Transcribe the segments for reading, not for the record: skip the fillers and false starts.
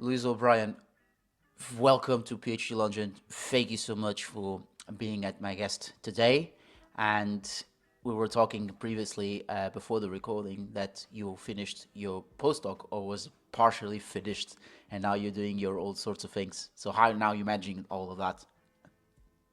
Louise O'Brien, welcome to PhD London. Thank you so much for being at my guest today. And we were talking previously before the recording that you finished your postdoc or was partially finished, and now you're doing your all sorts of things. So how now you managing all of that?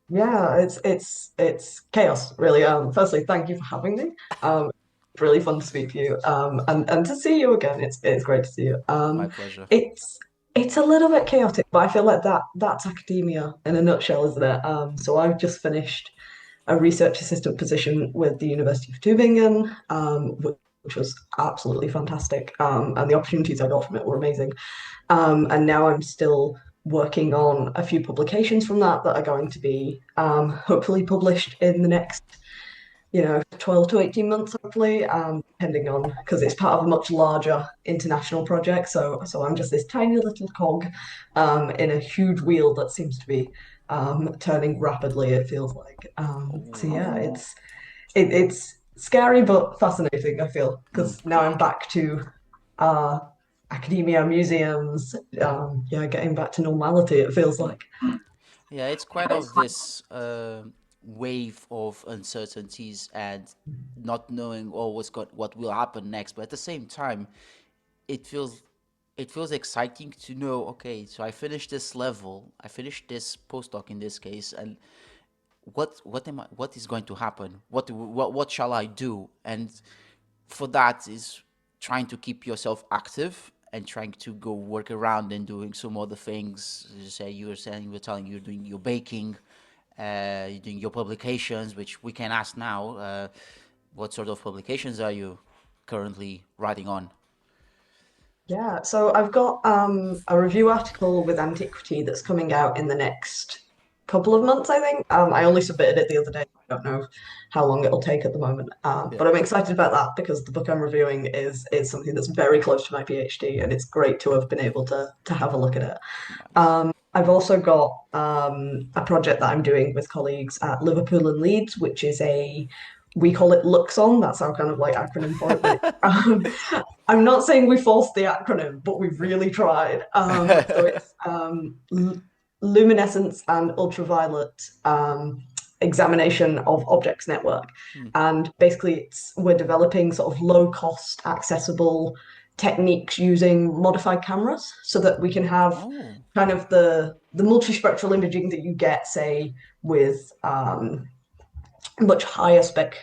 Yeah, it's chaos, really. Firstly, thank you for having me. It's really fun to speak to you. And to see you again. It's great to see you. My pleasure. It's it's a little bit chaotic, but I feel like that's academia in a nutshell, isn't it? So I've just finished a research assistant position with the University of Tübingen, which was absolutely fantastic. And the opportunities I got from it were amazing. And now I'm still working on a few publications from that are going to be hopefully published in the next, 12 to 18 months, hopefully, depending on because it's part of a much larger international project. So I'm just this tiny little cog in a huge wheel that seems to be turning rapidly, it feels like. So Oh. yeah, it's scary but fascinating, I feel, Mm. because now I'm back to uh, academia, museums, yeah, getting back to normality, it feels Mm. like. Yeah, it's quite of this wave of uncertainties and not knowing what will happen next. But at the same time, it feels it feels exciting to know. Okay, so I finished this level, I finished this postdoc in this case, and what is going to happen? What shall I do? And for that is trying to keep yourself active and trying to go work around and doing some other things. As you say, you were telling you're doing your baking, you're doing your publications, which we can ask now. What sort of publications are you currently writing on? Yeah, so I've got a review article with Antiquity that's coming out in the next couple of months, I think. I only submitted it the other day. I don't know how long it'll take at the moment. Yeah. But I'm excited about that because the book I'm reviewing is something that's very close to my PhD, and it's great to have been able to have a look at it. Nice. I've also got a project that I'm doing with colleagues at Liverpool and Leeds, which is we call it Luxon. That's our kind of like acronym for it. But I'm not saying we forced the acronym, but we've really tried. So it's luminescence and ultraviolet examination of objects network. Hmm. And basically, we're developing sort of low cost, accessible techniques using modified cameras so that we can have Oh. kind of the multispectral imaging that you get, say, with much higher spec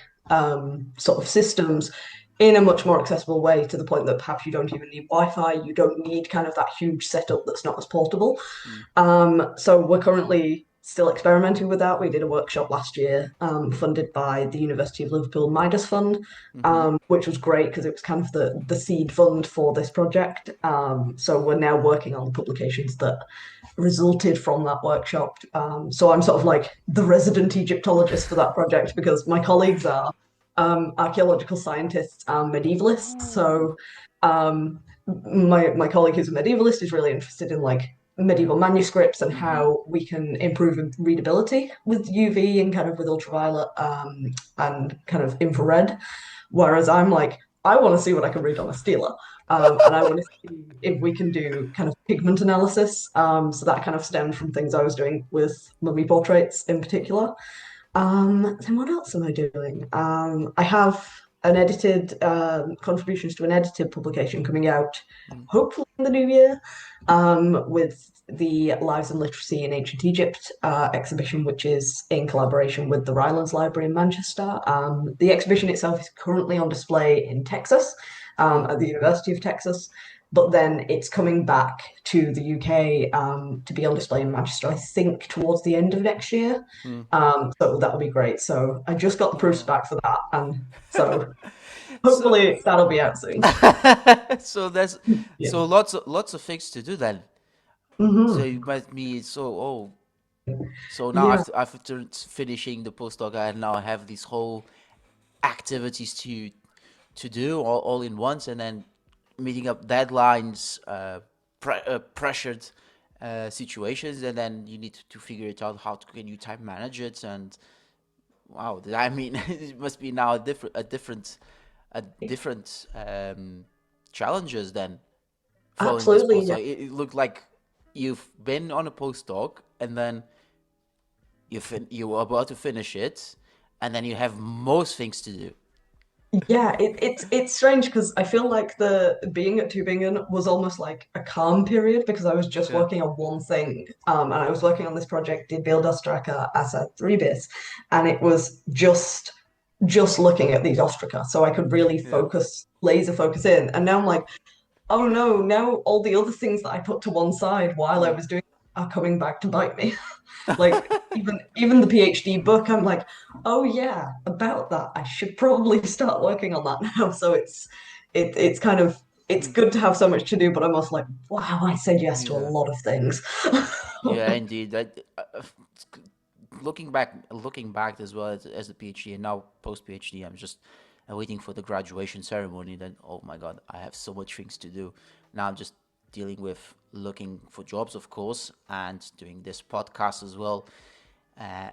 sort of systems in a much more accessible way to the point that perhaps you don't even need Wi-Fi, you don't need kind of that huge setup that's not as portable. Hmm. So we're currently still experimenting with that. We did a workshop last year, funded by the University of Liverpool Midas Fund, Mm-hmm. which was great because it was kind of the seed fund for this project. So we're now working on the publications that resulted from that workshop. So I'm sort of like the resident Egyptologist for that project because my colleagues are archaeological scientists and medievalists. Oh. So my colleague who's a medievalist is really interested in like medieval manuscripts and Mm-hmm. how we can improve readability with UV and kind of with ultraviolet and kind of infrared. Whereas I'm like, I want to see what I can read on a stela. And I want to see if we can do kind of pigment analysis. So that kind of stemmed from things I was doing with mummy portraits in particular. Then what else am I doing? I have an edited contributions to an edited publication coming out Mm. hopefully in the new year with the Lives and Literacy in Ancient Egypt exhibition, which is in collaboration with the Rylands Library in Manchester. The exhibition itself is currently on display in Texas Mm. at the University of Texas, but then it's coming back to the UK to be on display in Manchester, I think, towards the end of next year. Mm. So that'll be great. So I just got the proofs Oh. back for that, and so So hopefully that'll be out soon. so there's Yeah. lots of things to do then. So Hmm. you might be so now Yeah. after finishing the postdoc I now have these whole activities to do all in once, and then meeting up deadlines, pressured situations, and then you need to figure it out can you time manage it. And wow, I mean, it must be now a different challenges then. following this Absolutely, postdoc? yeah. It looked like you've been on a postdoc and then you were about to finish it, and then you have most things to do. Yeah, it's strange because I feel like the being at Tübingen was almost like a calm period because I was just Yeah. working on one thing. And I was working on this project, Die Bildostraka as Athribis, and it was just looking at these ostraca. So I could really Yeah. laser focus in. And now I'm like, oh no, now all the other things that I put to one side while I Mm. was doing are coming back to bite me. Like even the PhD book, I'm like, oh yeah, about that. I should probably start working on that now. So it's kind of it's Mm. good to have so much to do, but I'm also like, wow, I said yes to a Yeah. lot of things. Yeah, indeed. That looking back as well as a PhD and now post PhD, I'm just waiting for the graduation ceremony. Then, oh my God, I have so much things to do. Now I'm just dealing with looking for jobs, of course, and doing this podcast as well, uh,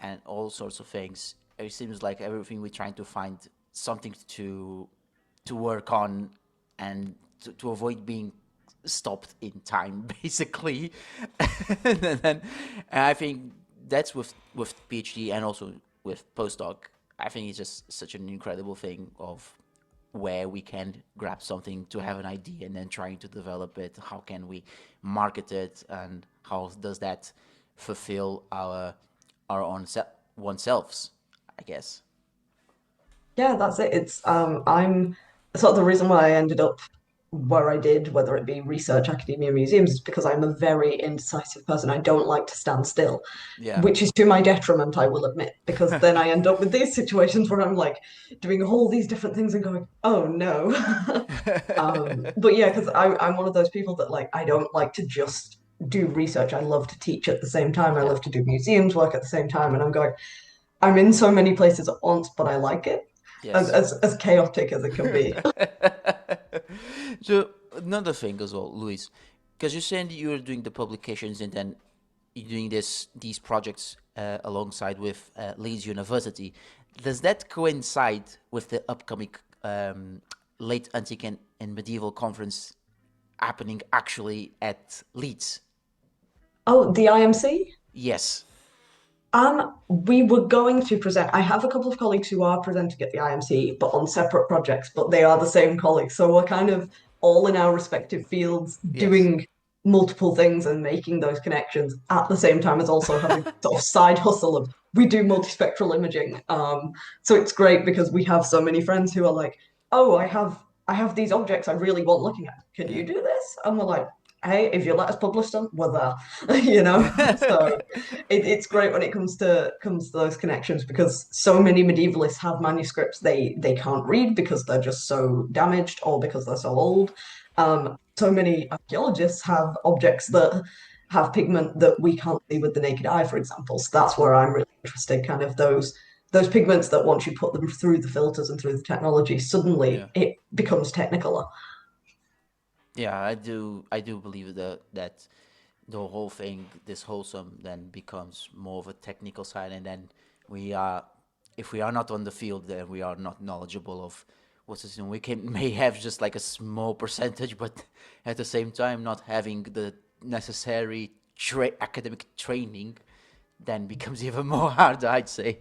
and all sorts of things. It seems like everything we're trying to find something to work on and to avoid being stopped in time, basically. And then I think that's with PhD and also with postdoc. I think it's just such an incredible thing of where we can grab something to have an idea and then trying to develop it. How can we market it, and how does that fulfill our own oneselfs? I guess. Yeah, that's it. It's I'm sort of the reason why I ended up where I did, whether it be research, academia, museums, is because I'm a very indecisive person. I don't like to stand still, Yeah. which is to my detriment, I will admit, because then I end up with these situations where I'm like doing all these different things and going, oh no. But yeah, because I'm one of those people that like I don't like to just do research. I love to teach at the same time. I Yeah. love to do museums work at the same time, and I'm going, I'm in so many places at once, but I like it. As Yes. as chaotic as it can be. So another thing as well, Louise, because you said you're doing the publications and then you're doing these projects alongside with Leeds University. Does that coincide with the upcoming late antique and medieval conference happening actually at Leeds? Oh, the IMC? Yes. We were going to present. I have a couple of colleagues who are presenting at the IMC, but on separate projects, but they are the same colleagues. So we're kind of all in our respective fields Yes. doing multiple things and making those connections at the same time as also having sort of side hustle of we do multispectral imaging. So it's great because we have so many friends who are like, oh, I have these objects I really want looking at. Can Yeah. you do this? And we're like, hey, if you let us publish them, we're there, you know? So it's great when it comes to those connections because so many medievalists have manuscripts they can't read because they're just so damaged or because they're so old. So many archaeologists have objects that have pigment that we can't see with the naked eye, for example. So that's where I'm really interested, kind of those pigments that once you put them through the filters and through the technology, Yeah. suddenly it becomes technicolor. Yeah, I do believe that the whole thing, this wholesome, then becomes more of a technical side, and then we are, if we are not on the field, then we are not knowledgeable of what's this. We can may have just like a small percentage, but at the same time, not having the necessary academic training, then becomes even more hard, I'd say.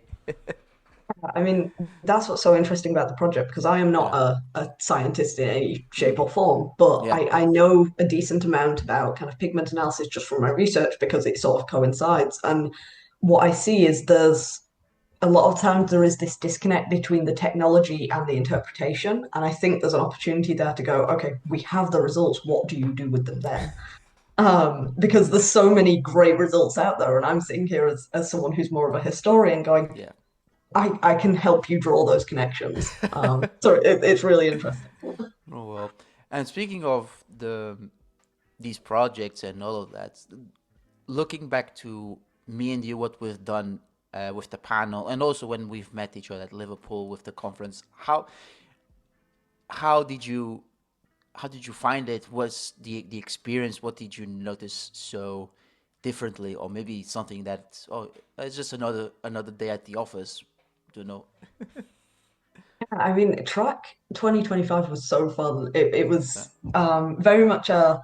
I mean, that's what's so interesting about the project because I am not Yeah. a scientist in any shape Mm. or form, but Yeah. I know a decent amount about kind of pigment analysis just from my research because it sort of coincides. And what I see is there's a lot of times there is this disconnect between the technology and the interpretation. And I think there's an opportunity there to go, okay, we have the results. What do you do with them then? Because there's so many great results out there. And I'm sitting here as someone who's more of a historian going, Yeah. I can help you draw those connections. So it's really interesting. Oh well. And speaking of these projects and all of that, looking back to me and you, what we've done with the panel, and also when we've met each other at Liverpool with the conference, how did you how did you find it? Was the experience? What did you notice so differently, or maybe something that, oh, it's just another day at the office, don't know. I mean, track 2025 was so fun. It Yeah, was very much uh,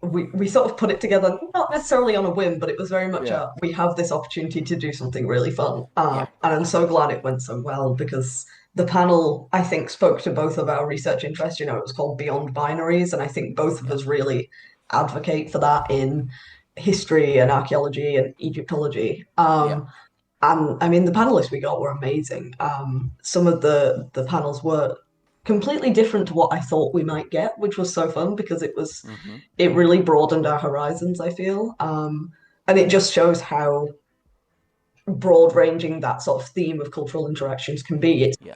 we sort of put it together, not necessarily on a whim, but it was very much yeah, we have this opportunity to do something really fun. yeah, And I'm so glad it went so well because the panel, I think, spoke to both of our research interests. You know, it was called Beyond Binaries, and I think both of yeah, us really advocate for that in history and archaeology and Egyptology. yeah. And I mean, the panelists we got were amazing. Some of the panels were completely different to what I thought we might get, which was so fun because Mm-hmm. it really broadened our horizons, I feel. And it just shows how broad ranging that sort of theme of cultural interactions can be. It's Yeah.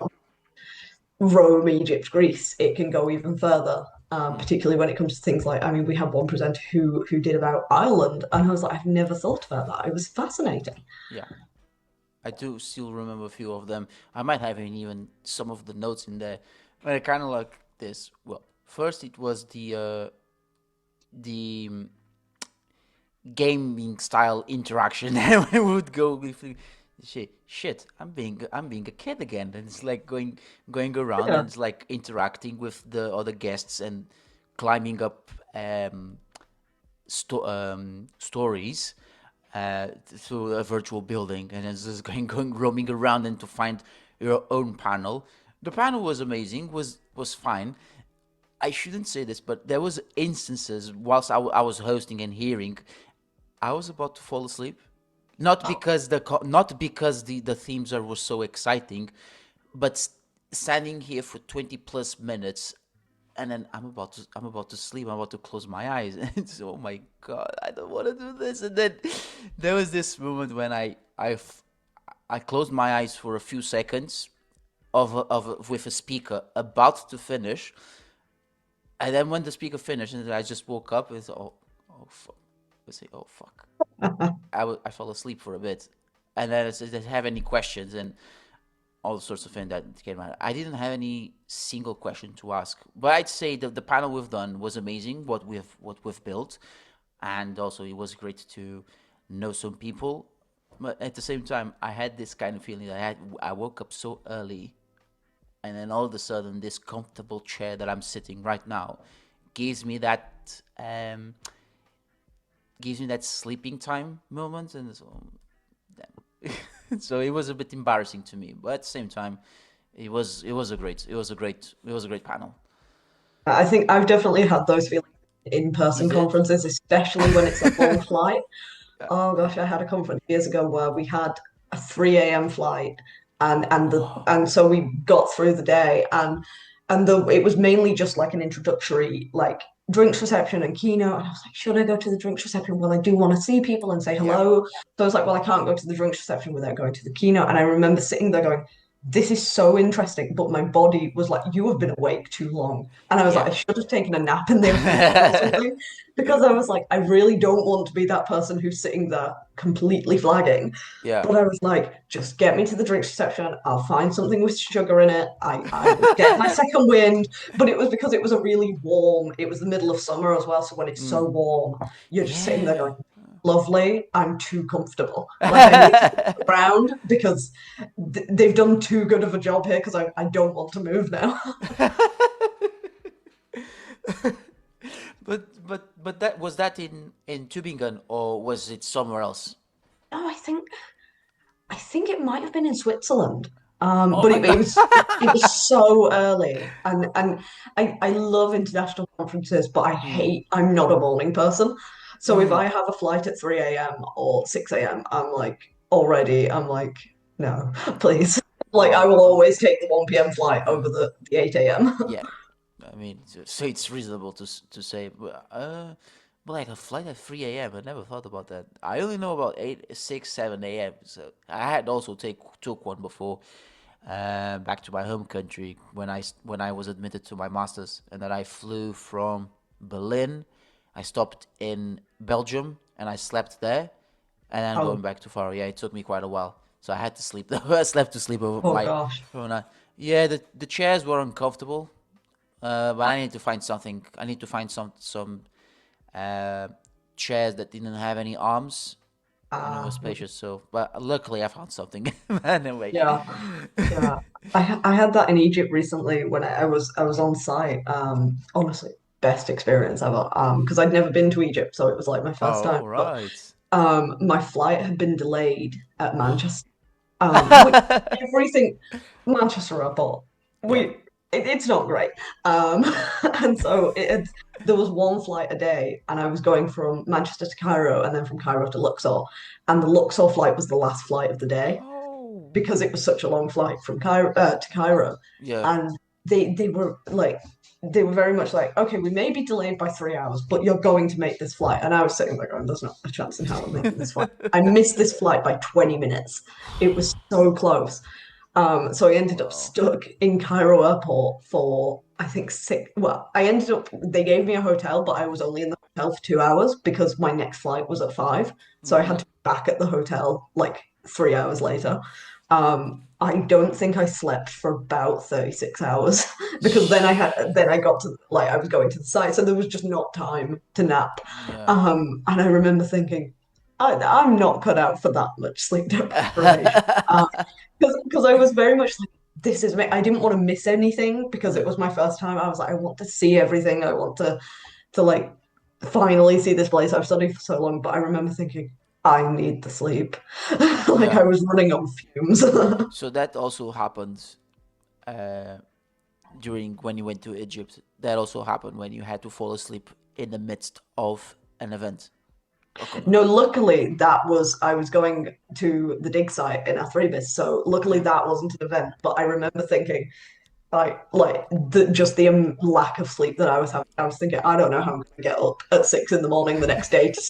Rome, Egypt, Greece. It can go even further. Mm. Particularly when it comes to things like, I mean, we had one presenter who did about Ireland, and I was like, I've never thought about that. It was fascinating. Yeah. I do still remember a few of them. I might have even some of the notes in there. But kind of like this. Well, first it was the gaming style interaction, and we would go with shit. I'm being a kid again, and it's like going around Yeah. and it's like interacting with the other guests and climbing up stories through a virtual building, and it's just going roaming around and to find your own panel. The panel was amazing, was fine. I shouldn't say this, but there was instances whilst I was hosting and hearing, I was about to fall asleep. Not Oh, because the themes were so exciting, but standing here for 20 plus minutes, and then I'm about to sleep. I'm about to close my eyes, and it's, oh my god, I don't want to do this. And then there was this moment when I closed my eyes for a few seconds with a speaker about to finish, and then when the speaker finished, and I just woke up, it's oh fuck. I say, oh fuck. I fell asleep for a bit, and then I said, "Did I have any questions?" And all sorts of things that came out. I didn't have any single question to ask, but I'd say that the panel we've done was amazing. What we've built, and also it was great to know some people. But at the same time, I had this kind of feeling that I woke up so early, and then all of a sudden, this comfortable chair that I'm sitting right now gives me that sleeping time moment, and so so it was a bit embarrassing to me, but at the same time, it was a great panel. I think I've definitely had those feelings in You person did? conferences, especially when it's a long flight. Yeah. Oh gosh, I had a conference years ago where we had a 3 a.m. flight and so we got through the day and it was mainly just like an introductory like drinks reception and keynote. And I was like, should I go to the drinks reception? Well, I do want to see people and say Yeah. hello. So I was like, well, I can't go to the drinks reception without going to the keynote. And I remember sitting there going, this is so interesting, but my body was like, you have been awake too long. And I was like, Yeah. I should have taken a nap in the afternoon or something because I was like, I really don't want to be that person who's sitting there completely flagging. Yeah. But I was like, just get me to the drinks reception. I'll find something with sugar in it. I will get my second wind. But it was because it was a really warm, it was the middle of summer as well. So when it's so Mm. warm, you're just sitting there Yeah. going, lovely, I'm too comfortable. Like I need to move around because they've done too good of a job here because I don't want to move now. But that was that in Tübingen, or was it somewhere else? Oh, I think it might have been in Switzerland. Oh But my god. it was so early, and I love international conferences, but Mm. I'm not a morning person. So if Mm. I have a flight at 3 a.m. or 6 a.m., I'm like, no, please. Like I will Oh. always take the 1 p.m. flight over the 8 a.m. Yeah. I mean, so it's reasonable to say, but like a flight at 3 a.m. I never thought about that. I only know about 8, 6, 7 a.m. So I had also took one before, back to my home country when I was admitted to my masters, and then I flew from Berlin. I stopped in Belgium and I slept there, and then going Oh, back to Faro. Yeah, it took me quite a while, so I had to sleep. I slept to sleep over oh my gosh. overnight. Yeah, the chairs were uncomfortable, but I need to find something. I need to find some uh, chairs that didn't have any arms. and it was Ah, spacious. So, but luckily I found something anyway. yeah, yeah. I had that in Egypt recently when I was on site. Honestly, best experience ever. Because I'd never been to Egypt, so it was like my first time. Oh, But right. my flight had been delayed at Manchester. Which everything Manchester Airport, Yeah. it's not great. Um, and so there was one flight a day, and I was going from Manchester to Cairo, and then from Cairo to Luxor, and the Luxor flight was the last flight of the day Oh. because it was such a long flight from Cairo to Cairo, Yeah. and they were like. They were very much like, okay, we may be delayed by 3 hours, but you're going to make this flight. And I was sitting there going, there's not a chance in hell I'm making this flight. I missed this flight by 20 minutes. It was so close. So I ended up Wow. stuck in Cairo airport for I think six. Well, I ended up they gave me a hotel, but I was only in the hotel for 2 hours because my next flight was at 5. So I had Mm-hmm. to be back at the hotel like 3 hours later. I don't think I slept for about 36 hours because then I got to like I was going to the site, so there was just not time to nap. Yeah. And I remember thinking, I'm not cut out for that much sleep deprivation. Because I was very much like, this is me. I didn't want to miss anything because it Yeah. was my first time. I was like, I want to see everything. I want to like finally see this place I've studied for so long. But I remember thinking, I need the sleep. Like Yeah. I was running on fumes. So that also happened uh, during when you went to Egypt. That also happened when you had to fall asleep in the midst of an event. Okay. No, luckily that was I was going to the dig site in Athribis, so luckily Uh-huh. that wasn't an event. But I remember thinking, like the lack of sleep that I was having. I was thinking, I don't know how I'm going to get up at 6 in the morning the next day to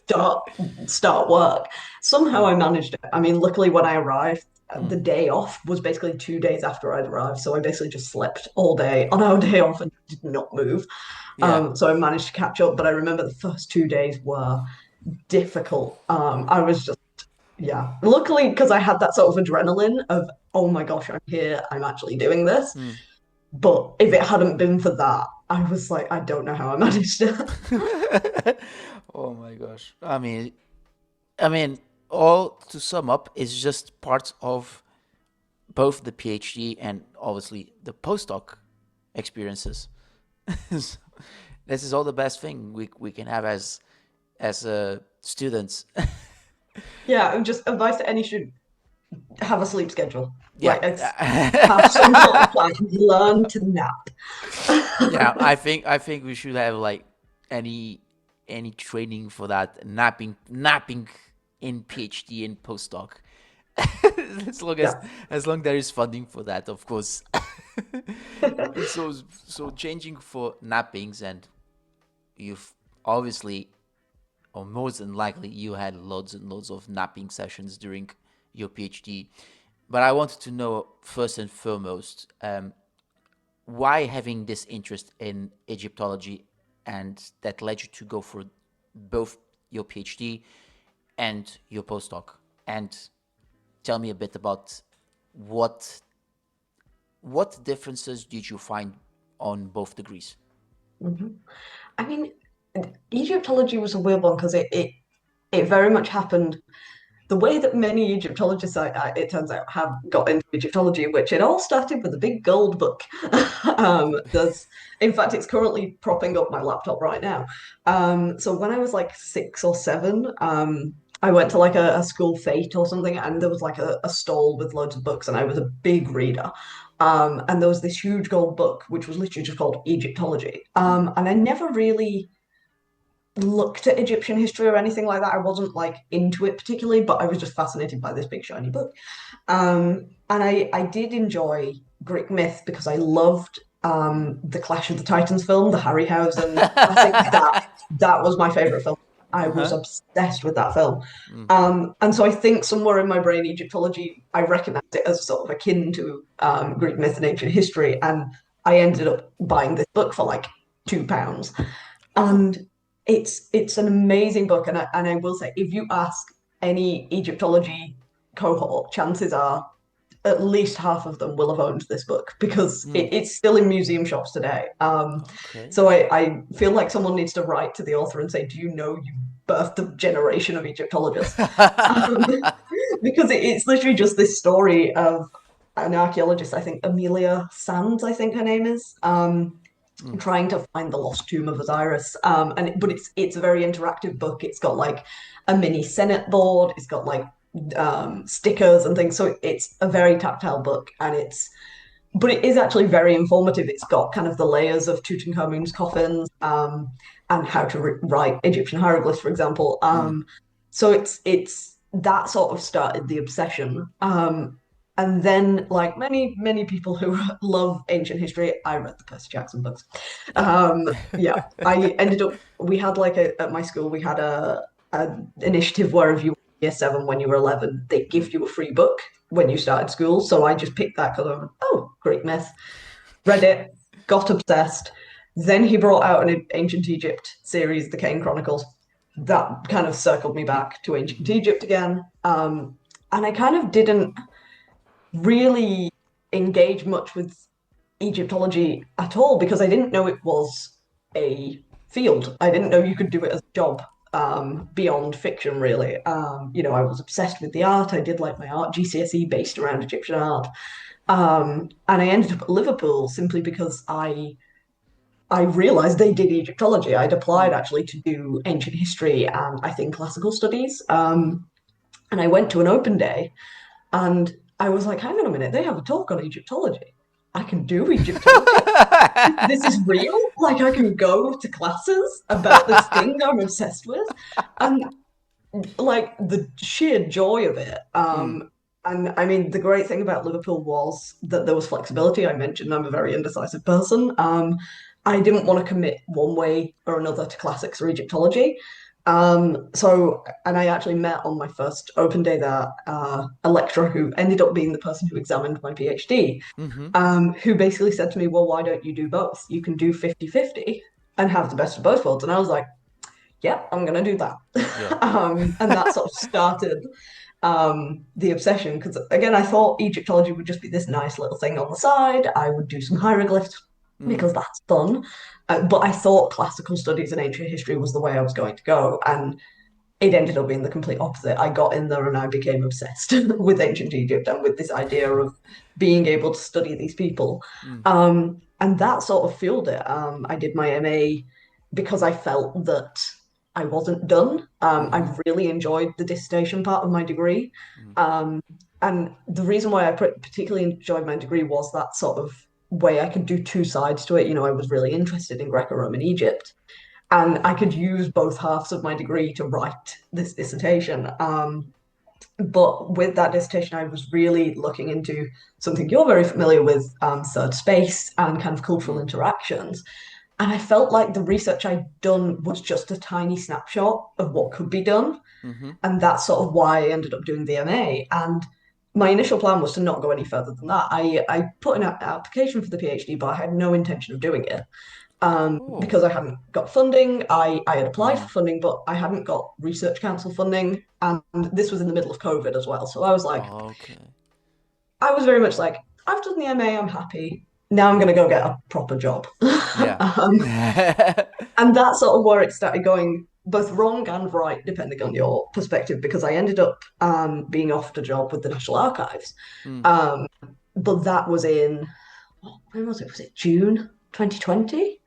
start work. Somehow Yeah. I managed it. I mean, luckily when I arrived, Mm. the day off was basically 2 days after I'd arrived, so I basically just slept all day on our day off and did not move. Yeah. So I managed to catch up, but I remember the first 2 days were difficult. I was just yeah. Luckily, because I had that sort of adrenaline of, oh my gosh, I'm here, I'm actually doing this. Mm. But if it hadn't been for that, I was like, I don't know how I managed it. Oh my gosh. I mean, all to sum up is just part of both the PhD and obviously the postdoc experiences. So this is all the best thing we can have as students. Yeah, and just advice to any student, have a sleep schedule. Yeah. Like, have some sort of plan. Learn to nap. Yeah, I think we should have like any any training for that napping in PhD and postdoc. as long as Yeah. as long there is funding for that, of course. So changing for nappings, and you've obviously, or more than likely, you had loads and loads of napping sessions during your PhD. But I wanted to know first and foremost, why having this interest in Egyptology, and that led you to go for both your PhD and your postdoc. And tell me a bit about what what differences did you find on both degrees? Mhm. I mean, Egyptology was a weird one because it very much happened the way that many Egyptologists, it turns out, have got into Egyptology, which it all started with a big gold book. In fact, it's currently propping up my laptop right now. So when I was like 6 or 7, I went to like a school fete or something, and there was like a stall with loads of books, and I was a big reader. And there was this huge gold book, which was literally just called Egyptology. Mm. And I never really looked at Egyptian history or anything like that. I wasn't like into it particularly, but I was just fascinated by this big shiny book. And I did enjoy Greek myth because I loved the Clash of the Titans film, the Harryhausen. I think that was my favorite film. I was Uh-huh. obsessed with that film. Mm. And so I think somewhere in my brain, Egyptology, I recognized it as sort of akin to Greek myth and ancient history. And I ended up buying this book for like £2. Oh, And it's an amazing book, and I will say, if you ask any Egyptology cohort, chances are at least half of them will have owned this book because mm. it's still in museum shops today. Okay. So I feel like someone needs to write to the author and say, do you know birthed a generation of Egyptologists. Um, because it's literally just this story of an archaeologist, I think Amelia Sands, I think her name is, Mm. trying to find the lost tomb of Osiris. But it's a very interactive book. It's got like a mini Senate board. It's got like stickers and things. So it's a very tactile book, but it is actually very informative. It's got kind of the layers of Tutankhamun's coffins, and how to write Egyptian hieroglyphs, for example. Mm. So it's that sort of started the obsession. And then, like many people who love ancient history, I read the Percy Jackson books. Yeah. Yeah, I ended up. We had like at my school, we had a initiative where if you were year seven when you were 11, they Mm. give you a free book when you started school. So I just picked that because I went, oh, Greek myth, read it, got obsessed. Then he brought out an ancient Egypt series, The Kane Chronicles. That kind of circled me back to ancient Mhm. Egypt again. And I kind of didn't really engage much with Egyptology at all because I didn't know it was a field. I didn't know you could do it as a job, beyond fiction, really. I was obsessed with the art. I did like my art GCSE based around Egyptian art. And I ended up at Liverpool simply because I realized they did Egyptology. I'd applied Mm. actually to do ancient history and I think classical studies. And I went to an open day and I was like, hang on a minute, they have a talk on Egyptology. I can do Egyptology. This is real. Like I can go to classes about this thing I'm obsessed with. And like the sheer joy of it. Mm. And I mean, the great thing about Liverpool was that there was flexibility. I mentioned I'm a very indecisive person. I didn't want to commit one way or another to classics or Egyptology. And I actually met on my first open day there a lecturer who ended up being the person who examined my PhD, Mhm. who basically said to me, well, why don't you do both? You can do 50-50 and have the best of both worlds. And I was like, yeah, I'm going to do that. Yeah. And that sort of started the obsession because again I thought Egyptology would just be this nice little thing on the side. I would do some hieroglyphs Mm. because that's fun, but I thought classical studies and ancient history was the way I was going to go, and it ended up being the complete opposite. I got in there and I became obsessed with ancient Egypt and with this idea of being able to study these people, Mm. and that sort of fueled it. I did my MA because I felt that I wasn't done. Mhm. I really enjoyed the dissertation part of my degree. Mm. Um, and the reason why I particularly enjoyed my degree was that sort of way I could do two sides to it. I was really interested in Greco-Roman Egypt, and I could use both halves of my degree to write this dissertation. But with that dissertation, I was really looking into something you're very familiar with, third space and kind of cultural Mm. interactions. And I felt like the research I'd done was just a tiny snapshot of what could be done. Mhm. And that's sort of why I ended up doing the MA. And my initial plan was to not go any further than that. I put in an application for the PhD, but I had no intention of doing it, Oh. because I hadn't got funding. I had applied Mm. for funding, but I hadn't got Research Council funding. And this was in the middle of COVID as well. So I was like, Okay. I was very much like, I've done the MA, I'm happy. Now I'm going to go get a proper job. Yeah. um, and that's sort of where it started going both wrong and right, depending on your perspective, because I ended up being offered a job with the National Archives. Mm. Um, but that was in, when was it? Was it June 2020?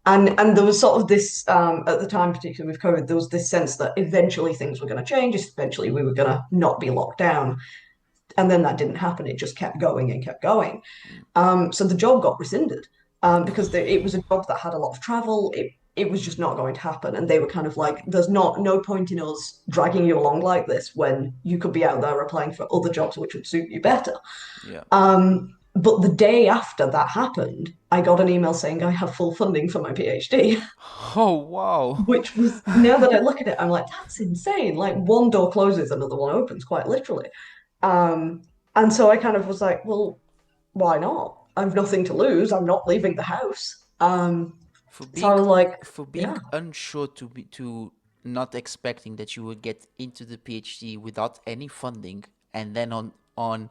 Mm. And there was sort of this, at the time, particularly with COVID, there was this sense that eventually things were going to change. Eventually we were going to not be locked down. And then that didn't happen. It just kept going and kept going. Mm. So the job got rescinded, because it was a job that had a lot of travel. It was just not going to happen, and they were kind of like, "There's not no point in us dragging you along like this when you could be out there applying for other jobs which would suit you better." Yeah. But the day after that happened, I got an email saying I have full funding for my PhD, Oh, wow. which was, now that I look at it, I'm like, that's insane. Like one door closes, another one opens, quite literally. Um, and so I kind of was like, well, why not? I've nothing to lose. I'm not leaving the house. For So I being was like, for being yeah, unsure to not expecting that you would get into the PhD without any funding, and then on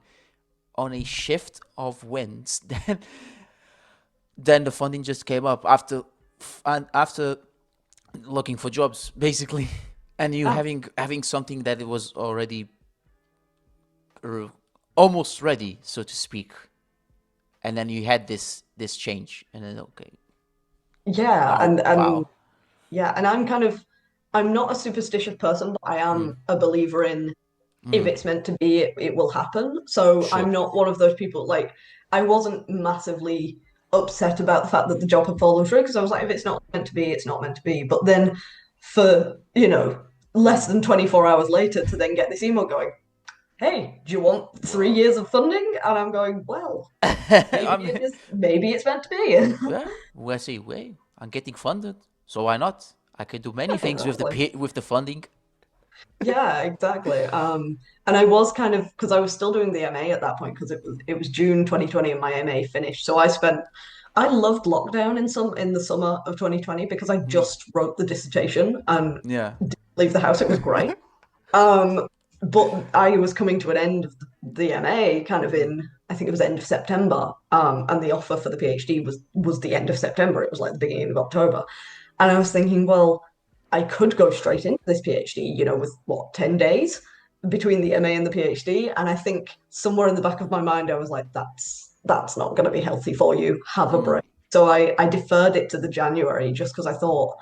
a shift of winds, then the funding just came up after and after looking for jobs, basically. And you Ah, having something that it was already r- almost ready, so to speak, and then you had this change, and then okay, yeah, now and wow. yeah, and I'm not a superstitious person, but I Mm, am a believer in if mm, it's meant to be, it will happen. So sure. I'm not one of those people like I wasn't massively upset about the fact that the job had fallen through because I was like, if it's not meant to be, it's not meant to be. But then for, less Mm. than 24 hours later to then get this email going, hey, do you want 3 years of funding? And I'm going, well, I'm maybe it's meant to be. yeah. Well, I say, wait, I'm getting funded, so why not? I can do many things with Exactly. with the funding. Yeah, exactly. And I was kind of because I was still doing the MA at that point because it was June 2020 and my MA finished. So I loved lockdown in the summer of 2020 because I Mm. just wrote the dissertation and Yeah. didn't leave the house. It was great. Um, but I was coming to an end of the MA kind of Mm. in I think it was end of September. And the offer for the PhD was the end of September. It was like the beginning of October. And I was thinking, well, I could go straight into this PhD, with what, 10 days between the MA and the PhD. And I think somewhere in the back of my mind, I was like, that's not going to be healthy for you. Have a Mm. break. So I deferred it to the January just because I thought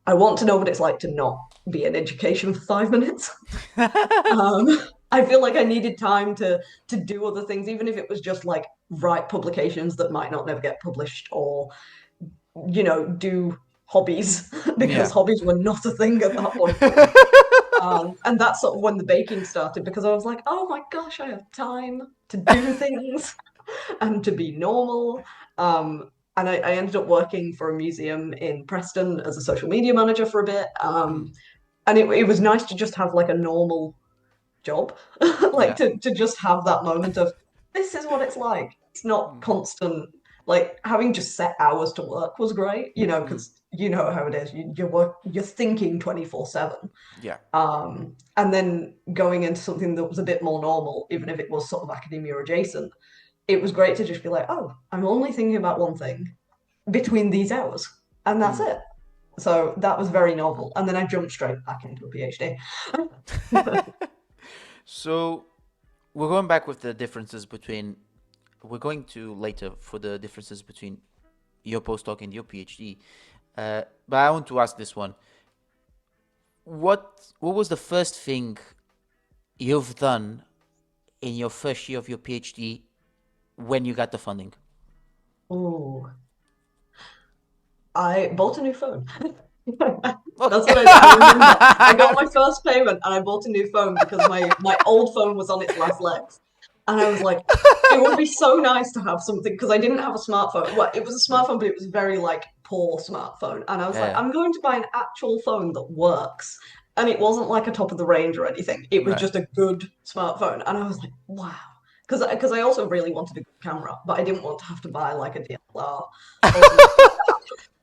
I want to know what it's like to not be in education for 5 minutes. Um, I feel like I needed time to do other things, even if it was just like write publications that might not never get published or do hobbies because Yeah. hobbies were not a thing at that point. And that's sort of when the baking started because I was like, oh my gosh, I have time to do things and to be normal. And I ended up working for a museum in Preston as a social media manager for a bit. Mm. And it was nice to just have like a normal job, like Yeah. to just have that moment of this is what it's like. It's not Mm. constant. Like having just set hours to work was great, Mm. because you know how it is. You're thinking 24/7. Yeah. And then going into something that was a bit more normal, even if it was sort of academia adjacent, it was great to just be like, oh, I'm only thinking about one thing between these hours, and that's Mm. it. So that was very novel. And then I jumped straight back into a PhD. So we're going back with the differences between. We're going to later for the differences between your postdoc and your PhD. But I want to ask this one. What was the first thing you've done in your first year of your PhD when you got the funding? Oh, I bought a new phone. That's Okay. what I remember. I got my first payment and I bought a new phone because my old phone was on its last legs. And I was like, it would be so nice to have something because I didn't have a smartphone. Well, it was a smartphone, but it was very like poor smartphone. And I was like, Yeah. I'm going to buy an actual phone that works. And it wasn't like a top of the range or anything. It was Right. just a good smartphone. And I was like, wow. Because I also really wanted a good camera, but I didn't want to have to buy like a DSLR or something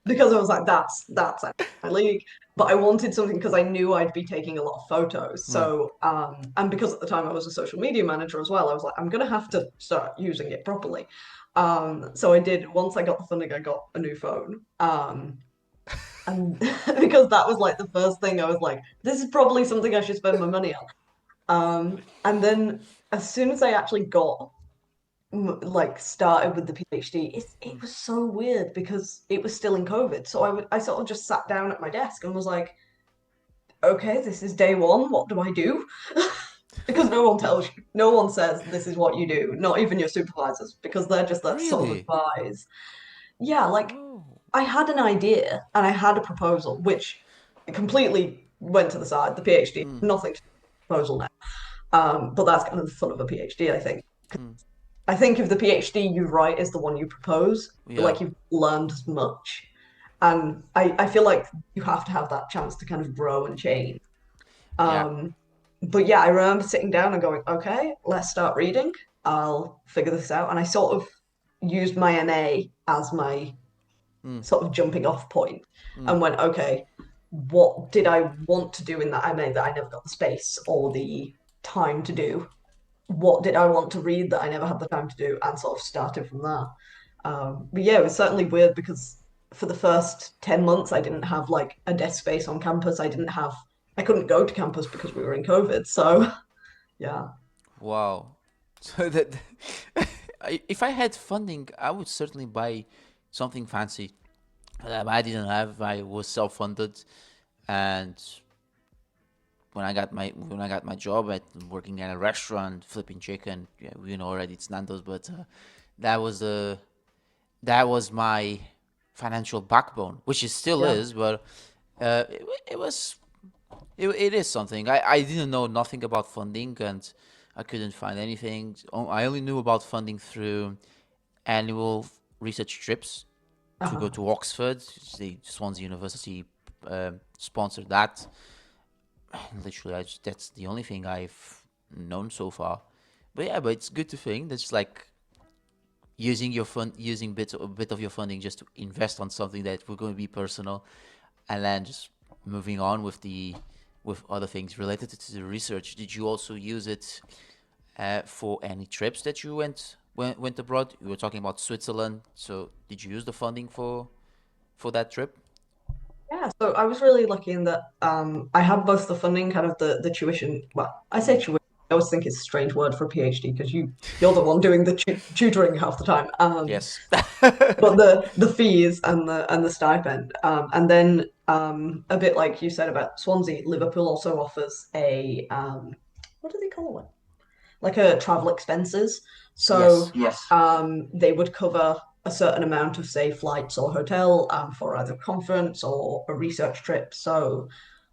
because I was like, that's out of my league. But I wanted something because I knew I'd be taking a lot of photos. Mm. So, and because at the time I was a social media manager as well, I was like, I'm gonna have to start using it properly. So I did. Once I got the funding, I got a new phone. And because that was like the first thing I was like, this is probably something I should spend my money on. And then as soon as I actually got like started with the PhD, it Mm. was so weird because it was still in COVID. So I sort of just sat down at my desk and was like, okay, this is day one. What do I do? Because no one tells you, no one says this is what you do, not even your supervisors, because they're just that sort of Really? advice. Yeah, like Oh. I had an idea and I had a proposal, which completely went to the side. The PhD, Mm. nothing to do with the proposal now. But that's kind of the fun of a PhD, I think. Mm. I think if the PhD you write is the one you propose, Yeah. like you've learned as much. And I feel like you have to have that chance to kind of grow and change. Yeah. Um, but yeah, I remember sitting down and going, okay, let's start reading. I'll figure this out. And I sort of used my MA as my Mm. sort of jumping off point Mm. and went, okay, what did I want to do in that MA that I never got the space or the time to do? What did I want to read that I never had the time to do, and sort of started from there. But yeah, it was certainly weird because for the first 10 months, I didn't have like a desk space on campus. I didn't have I couldn't go to campus because we were in COVID. So yeah. Wow. So that if I had funding, I would certainly buy something fancy. I didn't have. I was self-funded, and when I got my job at working at a restaurant flipping chicken, yeah, we know already it's Nando's, but that was the that was my financial backbone, which it still Yeah. is, but it was it is something. I didn't know nothing about funding, and I couldn't find anything. I only knew about funding through annual research trips to go Uh-huh. to Oxford. The Swansea University sponsored that. Literally, that's the only thing I've known so far. But yeah, but it's good to think that's like using your fund, using a bit of your funding just to invest on something that will going to be personal, and then just moving on with the with other things related to the research. Did you also use it for any trips that you went abroad? You were talking about Switzerland, so did you use the funding for that trip? Yeah, so I was really lucky in that I had both the funding, kind of the tuition. Well, I say tuition. I always think it's a strange word for a PhD because you're the one doing the tutoring half the time. Yes. But the fees and the stipend, and then a bit like you said about Swansea, Liverpool also offers a what do they call it? Like a travel expenses. So Yes. yes, they would cover a certain amount of, say, flights or hotel for either conference or a research trip. So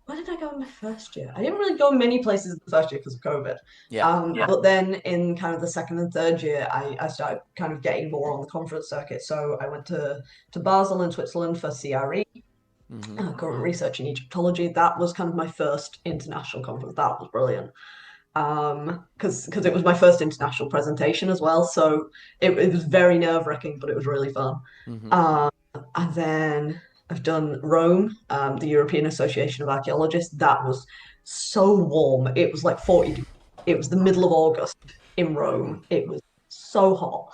where did I go in my first year? I didn't really go many places in the first year because of COVID. Yeah. Yeah. But then in kind of the second and third year, I started kind of getting more on the conference circuit. So I went to Basel in Switzerland for CRE, Mm-hmm. current research in Egyptology. That was kind of my first international conference. That was brilliant because it was my first international presentation as well. So it was very nerve-wracking, but it was really fun. Mm-hmm. Um, and then I've done Rome, the European Association of Archaeologists. That was so warm. It was like 40 degrees. It was the middle of August in Rome. It was so hot.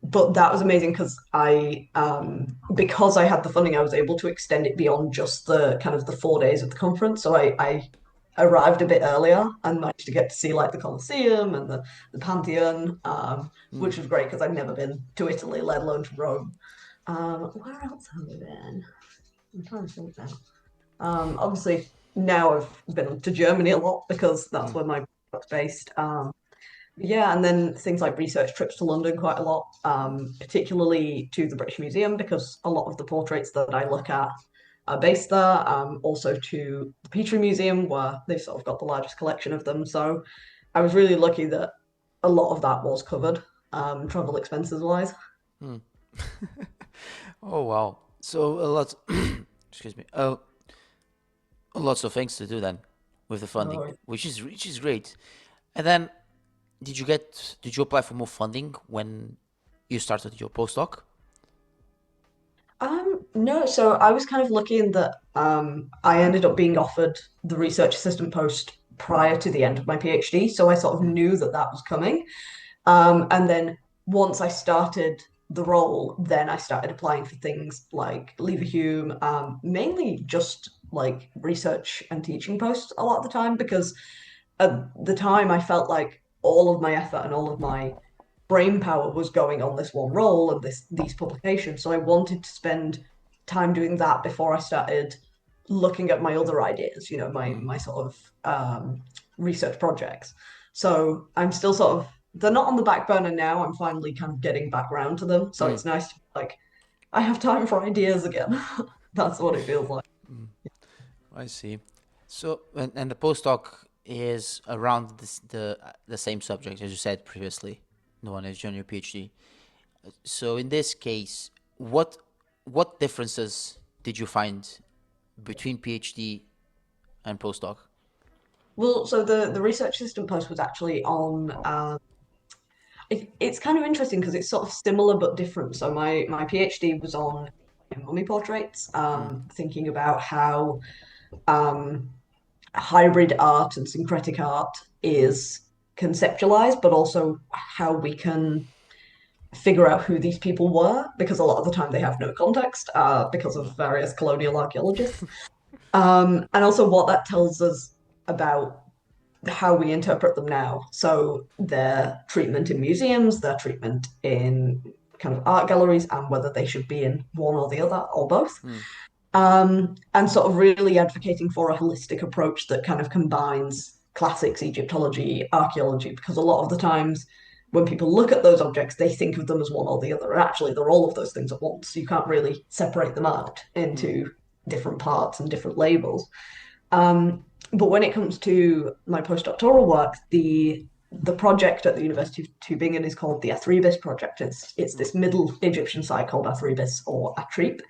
But that was amazing because I had the funding, I was able to extend it beyond just the kind of the 4 days of the conference. So I arrived a bit earlier and managed to get to see like the Colosseum and the Pantheon, Mm. which was great because I'd never been to Italy, let alone to Rome. Where else have I been? I'm trying to think now. Obviously, now I've been to Germany a lot because that's Mm. where my work's based. Yeah, and then things like research trips to London quite a lot, particularly to the British Museum because a lot of the portraits that I look at are based there. Also to the Petrie Museum where they've sort of got the largest collection of them. So I was really lucky that a lot of that was covered, travel expenses wise. Mm. Oh wow. So a lot excuse me. Lots of things to do then with the funding, Oh, which is great. And then did you apply for more funding when you started your postdoc? no, so I was kind of lucky in that I ended up being offered the research assistant post prior to the end of my PhD, so I sort of Mm. knew that that was coming. And then once I started the role, then I started applying for things like Leverhulme, mainly just like research and teaching posts a lot of the time because at the time I felt like all of my effort and all of my brain power was going on this one role and these publications. So I wanted to spend time doing that before I started looking at my other ideas, Mm. my sort of research projects. So I'm still sort of they're not on the back burner now. I'm finally kind of getting back round to them. So Mm. it's nice to be like I have time for ideas again. That's what it feels like. Mm. I see. So and the postdoc is around the same subject as you said previously, the one as your PhD. So in this case, what differences did you find between PhD and postdoc? Well, so the research assistant post was actually on it's kind of interesting because it's sort of similar but different. So my PhD was on mummy portraits, Mm. thinking about how um, hybrid art and syncretic art Mm. is conceptualized, but also how we can figure out who these people were because a lot of the time they have no context because of various colonial archaeologists. And also what that tells us about how we interpret them now. So their treatment in museums, their treatment in kind of art galleries, and whether they should be in one or the other or both. Mm, And sort of really advocating for a holistic approach that kind of combines classics, Egyptology, archaeology, because a lot of the times when people look at those objects, they think of them as one or the other. And actually, they're all of those things at once. So you can't really separate them out mm, into different parts and different labels. Um, but when it comes to my postdoctoral work, the project at the University of Tübingen is called the Athribis project. It's mm, this Middle Egyptian site called Athribis or Atrip,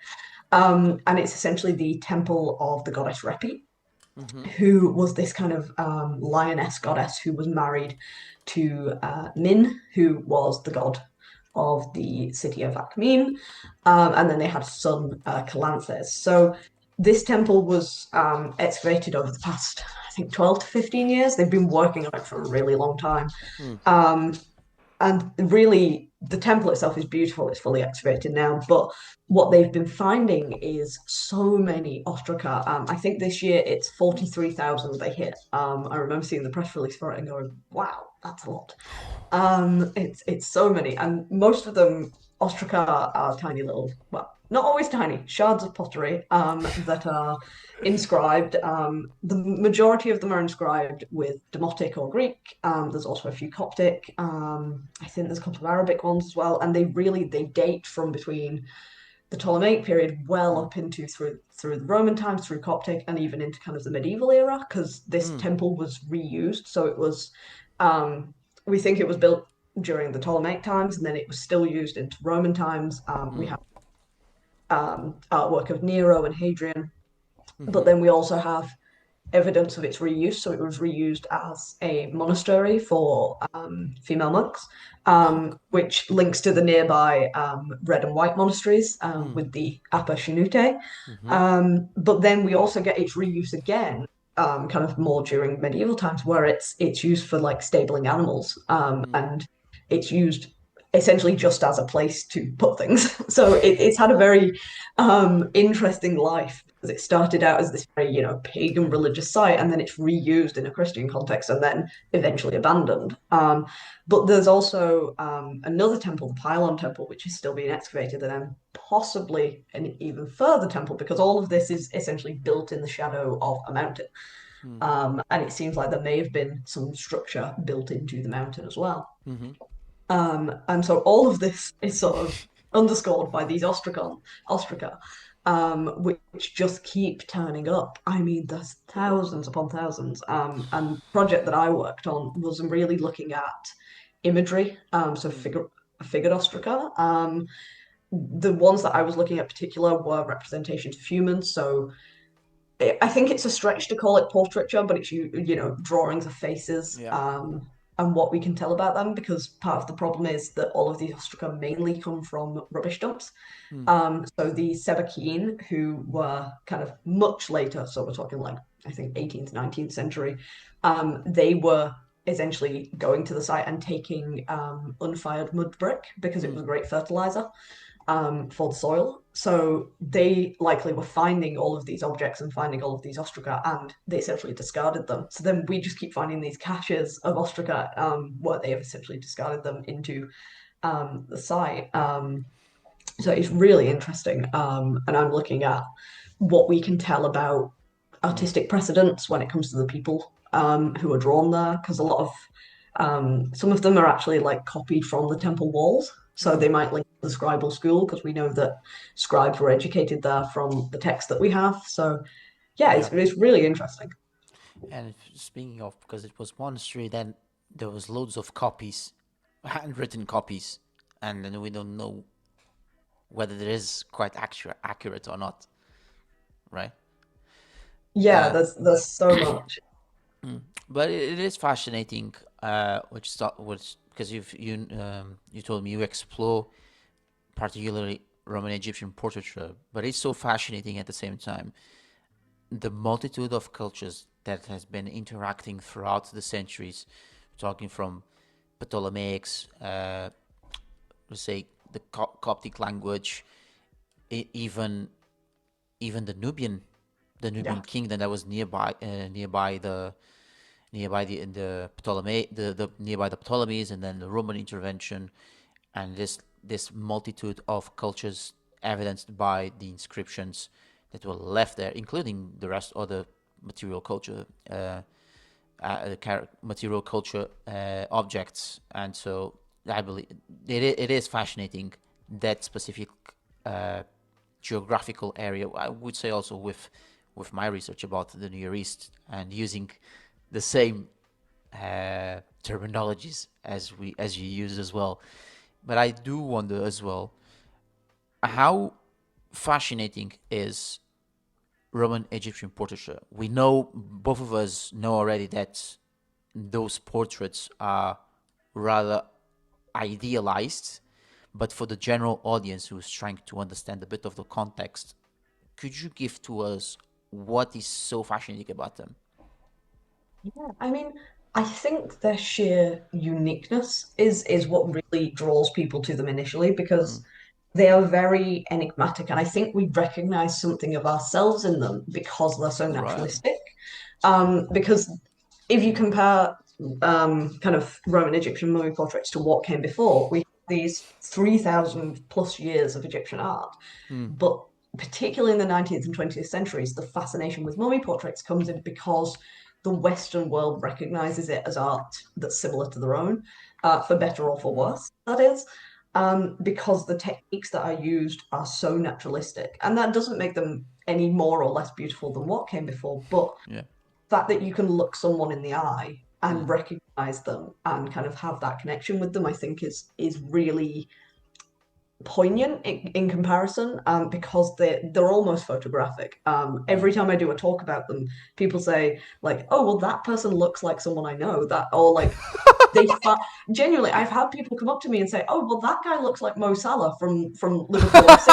and it's essentially the temple of the goddess Repi, mm-hmm, who was this kind of lioness goddess who was married to Min, who was the god of the city of Akhmin, and then they had a son, Calanthes. So this temple was excavated over the past, I think, 12 to 15 years. They've been working on it for a really long time. mm, Um, and really, the temple itself is beautiful. It's fully excavated now. But what they've been finding is so many ostraca. I think this year it's 43,000 they hit. I remember seeing the press release for it and going, wow, that's a lot. It's so many, and most of them ostraca are tiny little, well, not always tiny, shards of pottery that are inscribed. The majority of them are inscribed with Demotic or Greek. There's also a few Coptic. I think there's a couple of Arabic ones as well, and they date from between the Ptolemaic period well mm, up into through the Roman times, through Coptic, and even into kind of the medieval era, because this mm, temple was reused. So it was, um, we think it was built during the Ptolemaic times, and then it was still used into Roman times. We mm, have artwork of Nero and Hadrian, but mm-hmm, then we also have evidence of its reuse. So it was reused as a monastery for female monks, which links to the nearby red and white monasteries mm, with the Upper Shinute. mm-hmm, But then we also get its reuse again, kind of more during medieval times, where it's used for like stabling animals, mm, and it's used essentially just as a place to put things. So it's had a very interesting life because it started out as this very, pagan religious site, and then it's reused in a Christian context, and then eventually abandoned. But there's also another temple, the Pylon Temple, which is still being excavated, and then possibly an even further temple, because all of this is essentially built in the shadow of a mountain. mm, And it seems like there may have been some structure built into the mountain as well. mm-hmm. And so all of this is sort of underscored by these ostraca, which just keep turning up. I mean, there's thousands upon thousands. And the project that I worked on was really looking at imagery, so Mm, figured ostraca. The ones that I was looking at particular were representations of humans. So I think it's a stretch to call it portraiture, but it's drawings of faces, yeah. and what we can tell about them, because part of the problem is that all of these ostraca mainly come from rubbish dumps. Mm, So the Sebekine, who were kind of much later, so we're talking like I think 18th, 19th century, they were essentially going to the site and taking unfired mud brick because it mm, was a great fertilizer for the soil. So they likely were finding all of these objects and finding all of these ostraca, and they essentially discarded them. So then we just keep finding these caches of ostraca where they have essentially discarded them into the site. So it's really interesting. And I'm looking at what we can tell about mm, artistic precedents when it comes to the people who are drawn there, because a lot of some of them are actually like copied from the temple walls. So mm, they might link to the scribal school because we know that scribes were educated there from the text that we have. So yeah, yeah. it's really interesting. And speaking of, because it was monastery, then there was loads of copies, handwritten copies, and then we don't know whether it is quite accurate or not, right? Yeah, Uh, there's so much. but it is fascinating, which because you told me you explore particularly Roman Egyptian portraiture, but it's so fascinating at the same time. The multitude of cultures that has been interacting throughout the centuries, talking from Ptolemaics, let's say the Coptic language, even even the the Yeah. Nubian kingdom that was nearby the Ptolemy the nearby the Ptolemies, and then the Roman intervention, and this multitude of cultures evidenced by the inscriptions that were left there, including the rest of the material culture material culture objects. And so I believe it is fascinating, that specific uh, geographical area. I would say also with my research about the Near East, and using the same terminologies as you use as well. But I do wonder as well how fascinating is Roman Egyptian portraiture. We know, both of us know already, that those portraits are rather idealized, but for the general audience who's trying to understand a bit of the context, could you give to us what is so fascinating about them? Yeah, I mean, I think their sheer uniqueness is what really draws people to them initially because they are very enigmatic, and I think we recognize something of ourselves in them because they're so Right. naturalistic. Because if you compare kind of Roman Egyptian mummy portraits to what came before, we have these 3,000 plus years of Egyptian art, but particularly in the 19th and 20th centuries, the fascination with mummy portraits comes in because the Western world recognizes it as art that's similar to their own, for better or for worse, that is, because the techniques that are used are so naturalistic. And that doesn't make them any more or less beautiful than what came before, but Yeah. the fact that you can look someone in the eye and recognize them and kind of have that connection with them, I think is really poignant in comparison, because they're almost photographic. Every time I do a talk about them, people say like, "Oh, well, that person looks like someone I know." That or like they genuinely, I've had people come up to me and say, "Oh, well, that guy looks like Mo Salah from Liverpool FC."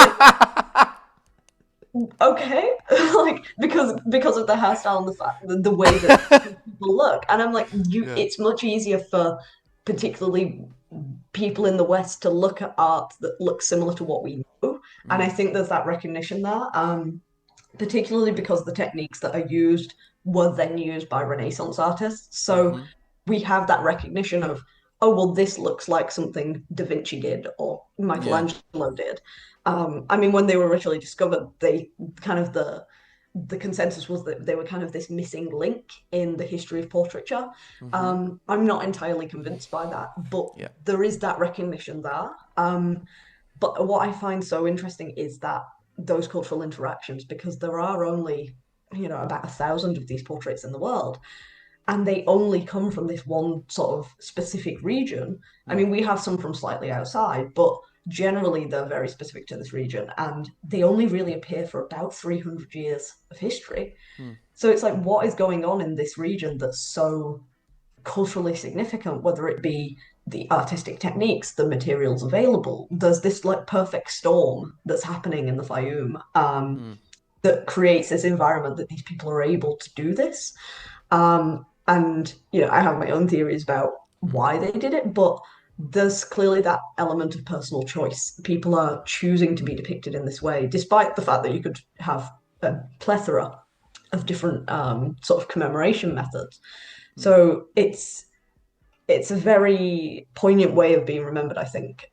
Okay, like because of the hairstyle and the fact the way that people look, and I'm like, you, Yeah. it's much easier for particularly people in the West to look at art that looks similar to what we know. And I think there's that recognition there, particularly because the techniques that are used were then used by Renaissance artists. So we have that recognition of, oh, well, this looks like something Da Vinci did or Yeah. Michelangelo did. I mean, when they were originally discovered, they kind of the consensus was that they were kind of this missing link in the history of portraiture. I'm not entirely convinced by that, but Yeah. there is that recognition there. But what I find so interesting is that those cultural interactions, because there are only, about 1,000 of these portraits in the world, and they only come from this one sort of specific region. I mean, we have some from slightly outside, but generally they're very specific to this region, and they only really appear for about 300 years of history. So it's like, what is going on in this region that's so culturally significant, whether it be the artistic techniques, the materials available? There's this like perfect storm that's happening in the Fayoum, that creates this environment that these people are able to do this. And I have my own theories about why they did it, but there's clearly that element of personal choice. People are choosing to be depicted in this way, despite the fact that you could have a plethora of different sort of commemoration methods. So it's a very poignant way of being remembered, I think,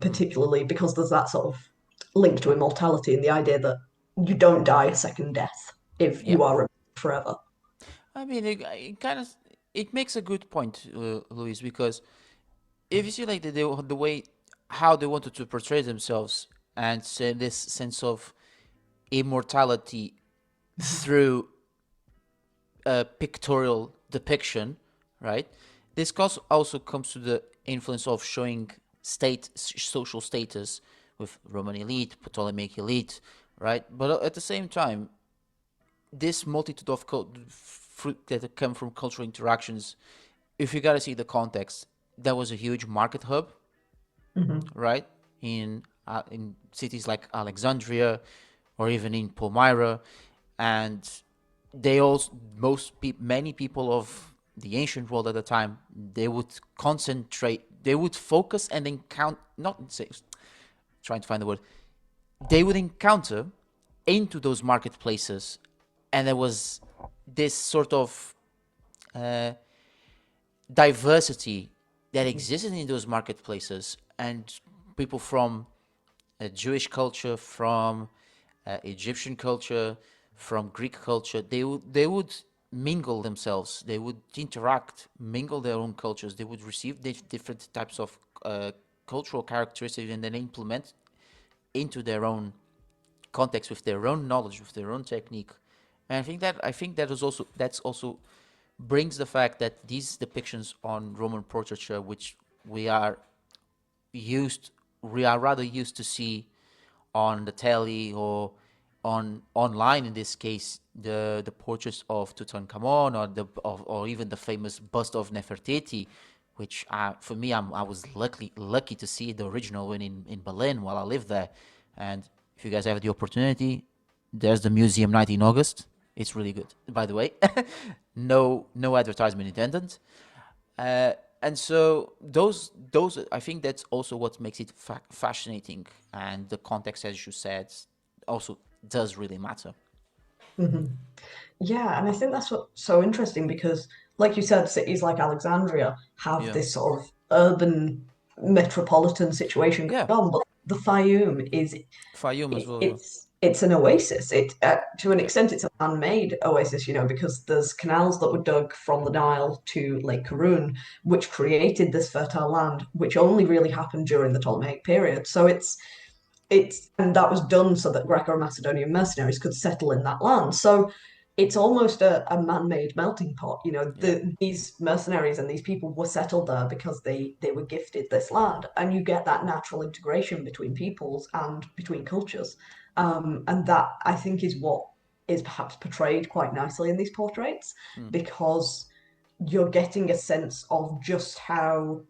particularly because there's that sort of link to immortality and the idea that you don't die a second death if Yeah. you are remembered forever. I mean, it kind of it makes a good point, Louise, because if you see like the way how they wanted to portray themselves, and say this sense of immortality through a pictorial depiction, right? This also comes to the influence of showing social status with Roman elite, Ptolemaic elite, right? But at the same time, this multitude of fruit that come from cultural interactions, if you gotta see the context, that was a huge market hub, Mm-hmm. right? In cities like Alexandria, or even in Palmyra, and they also many people of the ancient world at the time, they would concentrate, they would focus and encounter, not say, trying to find the word, they would encounter into those marketplaces and there was this sort of uh, diversity that existed in those marketplaces, and people from Jewish culture, from Egyptian culture, from Greek culture, they would mingle themselves. They would interact, mingle their own cultures. They would receive different types of cultural characteristics and then implement into their own context with their own knowledge, with their own technique. And I think that is also that's also brings the fact that these depictions on Roman portraiture, which we are used we are rather used to see on the telly or on online, in this case the portraits of Tutankhamun, or even the famous bust of Nefertiti, which for me, I was lucky to see the original one in Berlin while I lived there. And if you guys have the opportunity, there's the museum night in August. It's really good, by the way. No advertisement intended. And so those I think that's also what makes it fascinating, and the context, as you said, also does really matter. Mhm. Yeah, and I think that's what's so interesting because, like you said, cities like Alexandria have Yeah, this sort of urban metropolitan situation yeah, going on, but the Fayoum is Fayoum as it, well. Yeah, it's an oasis. It to an yeah, extent it's a man-made oasis, because there's canals that were dug from the Nile to Lake Karun, which created this fertile land, which only really happened during the Ptolemaic period. So it's and that was done so that Greco-Macedonian mercenaries could settle in that land. So it's almost a man-made melting pot. yeah, These mercenaries and these people were settled there because they were gifted this land, and you get that natural integration between peoples and between cultures. And that, I think, is what is perhaps portrayed quite nicely in these portraits, mm, because you're getting a sense of just how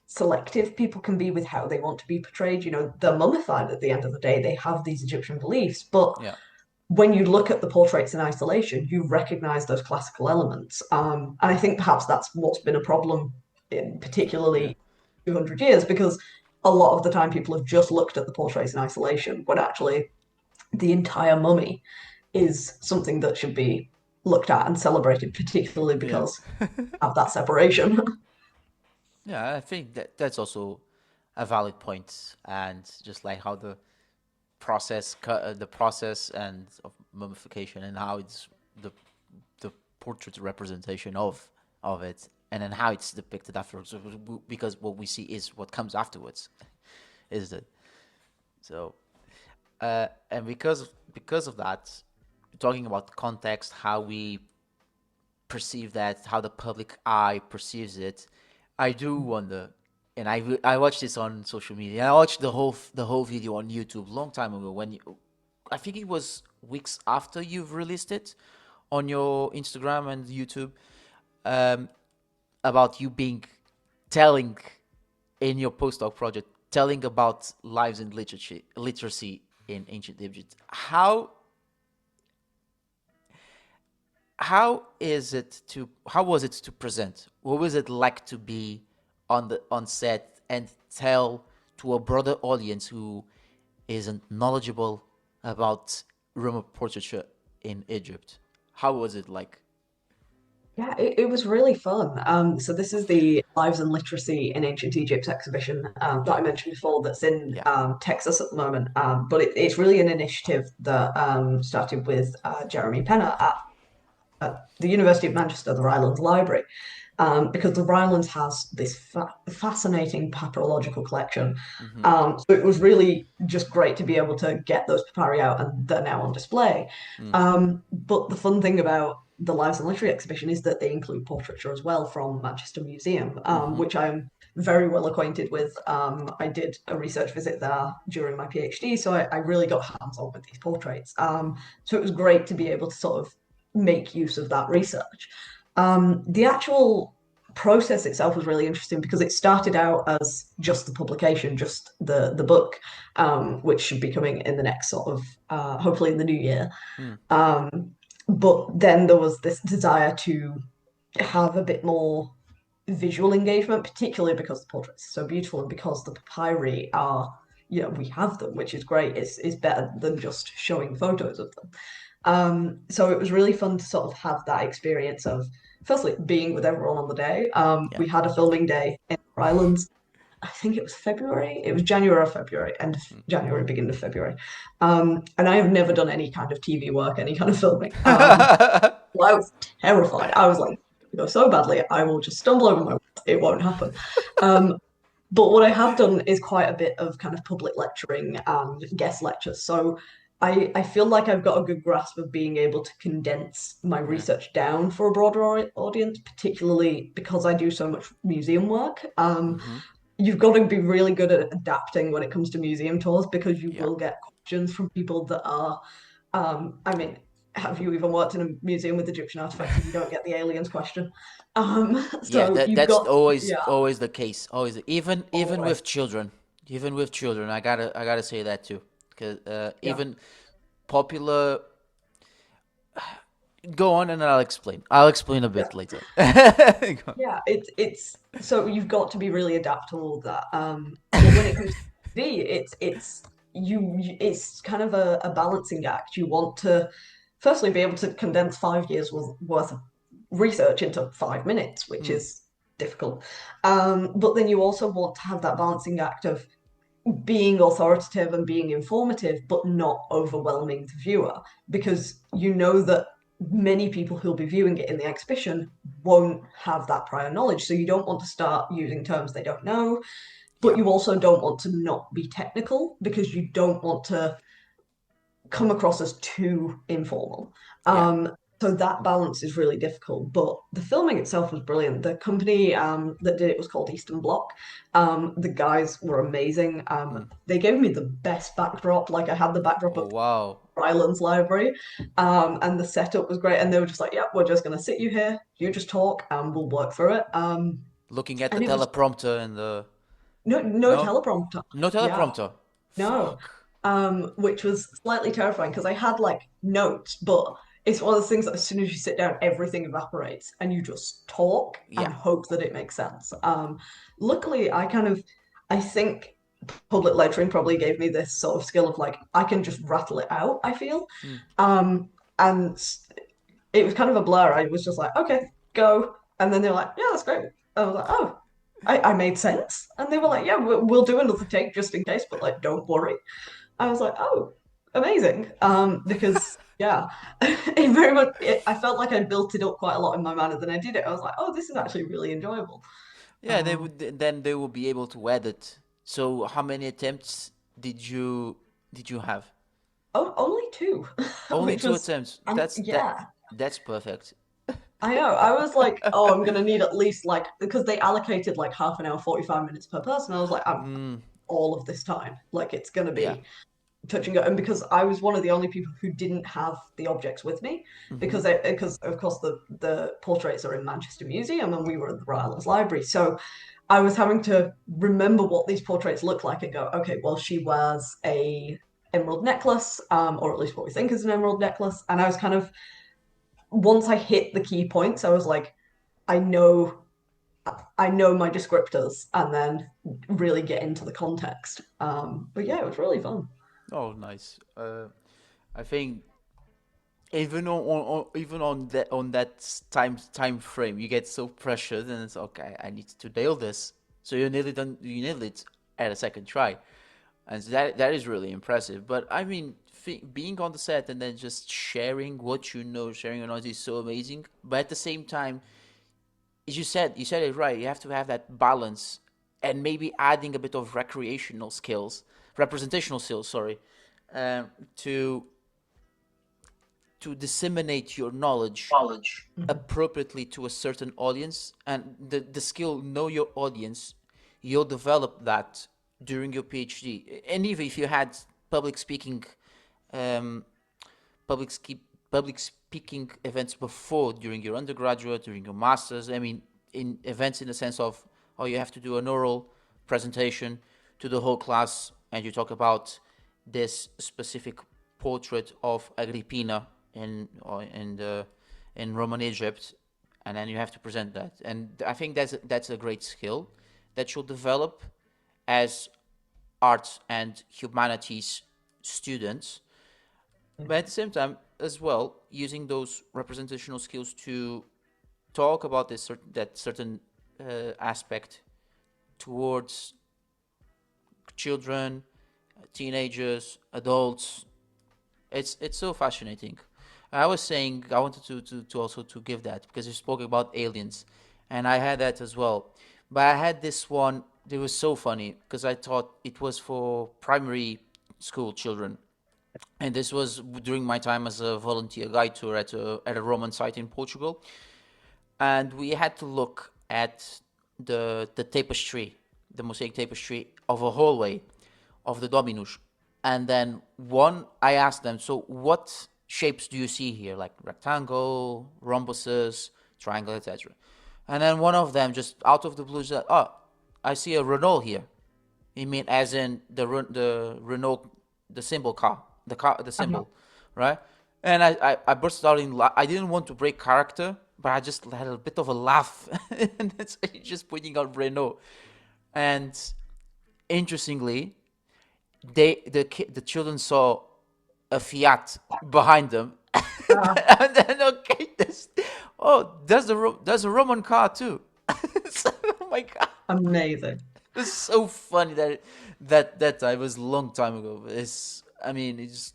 selective people can be with how they want to be portrayed. They're mummified at the end of the day. They have these Egyptian beliefs, but yeah, when you look at the portraits in isolation, you recognize those classical elements. And I think perhaps that's what's been a problem in yeah, particularly 200 years, because a lot of the time people have just looked at the portraits in isolation, when actually the entire mummy is something that should be looked at and celebrated, particularly yeah. because of that separation. Yeah, I think that's also a valid point, and just like how the process and of mummification, and how it's the the portrait representation of it, and then how it's depicted afterwards. Because what we see is what comes afterwards, is it? So, and because of that, talking about context, how we perceive that, how the public eye perceives it, I do wonder. And I watched this on social media. I watched the whole video on YouTube long time ago, I think it was weeks after you've released it on your Instagram and YouTube, um, about you being telling in your postdoc project, telling about lives and literacy in ancient Egypt. How was it to present? What was it like to be on set and tell to a broader audience who isn't knowledgeable about Roman portraiture in Egypt? How was it like? Yeah, it was really fun. So this is the Lives and Literacy in Ancient Egypt exhibition that I mentioned before, that's in Yeah. Texas at the moment. But it's really an initiative that started with Jeremy Penner at the University of Manchester, the Rylands Library, because the Rylands has this fascinating papyrological collection. Mm-hmm. So it was really just great to be able to get those papyri out, and they're now on display. Mm. But the fun thing about the Lives and Literary exhibition is that they include portraiture as well from Manchester Museum, Mm-hmm. which I'm very well acquainted with. I did a research visit there during my PhD, so I really got hands-on with these portraits. So it was great to be able to sort of make use of that research. The actual process itself was really interesting because it started out as just the publication, just the book, which should be coming in the next sort of hopefully in the new year. Mm. Um, but then there was this desire to have a bit more visual engagement, particularly because the portraits are so beautiful and because the papyri are, we have them, which is great. It's better than just showing photos of them. So it was really fun to sort of have that experience of, firstly, being with everyone on the day. Yeah. We had a filming day in our islands. I think it was February. It was January or February, end of January, beginning of February. And I have never done any kind of TV work, any kind of filming. Well, I was terrified. I was like, "It go so badly, I will just stumble over my words. It won't happen." Um, but what I have done is quite a bit of kind of public lecturing and guest lectures. So I feel like I've got a good grasp of being able to condense my Yeah. research down for a broader audience, particularly because I do so much museum work. Hmm. You've got to be really good at adapting when it comes to museum tours because you Yeah. will get questions from people that are, I mean, have you even worked in a museum with Egyptian artifacts and you don't get the aliens question? Yeah, So you've that's got, always yeah, always the case. Always, even always. with children, even with children, I gotta say that too. Because Yeah. even popular, go on and I'll explain. I'll explain a Yeah. bit later. Go on. Yeah, it's so you've got to be really adaptable with that. But when it comes to TV, it's kind of a balancing act. You want to firstly be able to condense 5 years worth of research into 5 minutes, which Hmm. is difficult. But then you also want to have that balancing act of being authoritative and being informative, but not overwhelming the viewer, because you know that many people who'll be viewing it in the exhibition won't have that prior knowledge. So you don't want to start using terms they don't know, but Yeah. you also don't want to not be technical because you don't want to come across as too informal. Yeah. So that balance is really difficult, but the filming itself was brilliant. The company that did it was called Eastern Bloc. The guys were amazing. Hmm. They gave me the best backdrop. Like I had the backdrop Oh of wow. the Islands Library, and the setup was great. And they were just like, "Yep, we're just gonna sit you here. You just talk, and we'll work through it." Looking at the And it was teleprompter and the no no, teleprompter. no Yeah, teleprompter. no, Fuck. which was slightly terrifying because I had like notes, but it's one of those things that as soon as you sit down, everything evaporates and you just talk and Yeah. hope that it makes sense. Luckily, I think public lecturing probably gave me this sort of skill of like, I can just rattle it out, I feel. Hmm. And it was kind of a blur. I was just like, okay, go. And then they're like, yeah, that's great. I was like, oh, I made sense. And they were like, yeah, we'll do another take just in case, but like, don't worry. I was like, oh, amazing. Because yeah, I felt like I built it up quite a lot in my mind, and then I did it. I was like, oh, this is actually really enjoyable. Yeah, they Um, would then they will be able to edit. So how many attempts did you have? oh, only two, Only which two was, attempts. and yeah, That's perfect. I know. I was like, oh, I'm gonna need at least like because they allocated like half an hour, 45 minutes per person. I was like, I'm Mm, all of this time. Like it's gonna yeah. be touch and go. And because I was one of the only people who didn't have the objects with me, Mm-hmm. because of course the portraits are in Manchester Museum and we were at the Royal Islands Library. So I was having to remember what these portraits look like and go, okay, well she wears a emerald necklace, or at least what we think is an emerald necklace. And I was kind of once I hit the key points, I was like, I know I know my descriptors and then really get into the context. But yeah, it was really fun. Oh, nice. I think even on that time frame, you get so pressured, and it's okay. I need to nail this. So you nearly done. You nailed it at a second try, and so that is really impressive. But I mean, being on the set and then just sharing what you know, sharing your knowledge is so amazing. But at the same time, as you said it right. You have to have that balance, and maybe adding a bit of recreational skills, representational skills. Sorry, um, to disseminate your knowledge College. Mhm. appropriately to a certain audience, and the skill know your audience, you'll develop that during your PhD. And even if you had public speaking, um, public public speaking events before, during your undergraduate, during your masters, I mean, in events in the sense of, oh, you have to do an oral presentation to the whole class, and you talk about this specific portrait of Agrippina in Roman Egypt, and then you have to present that. And I think that's a great skill that you'll develop as arts and humanities students. But at the same time, as well using those representational skills to talk about that certain aspect towards children, teenagers, adults. It's so fascinating. I was saying I wanted to also to give that because you spoke about aliens, and I had that as well. But I had this one. It was so funny because I thought it was for primary school children, and this was during my time as a volunteer guide tour at a Roman site in Portugal, and we had to look at the tapestry, the mosaic tapestry of a hallway of the Dominus. And then one, I asked them, so what shapes do you see here? Like rectangle, rhombuses, triangle, etc. And then one of them just out of the blue said, "Oh, I see a Renault here." You mean as in the Renault, the symbol car, the Uh-huh. symbol, right? And I burst out in I didn't want to break character, but I just had a bit of a laugh, and it's just pointing out Renault. And interestingly, the children saw a Fiat behind them, Uh, and then okay, there's a Roman car too. So, oh my god, Amazing. it's so funny that time was a long time ago. It's I mean it's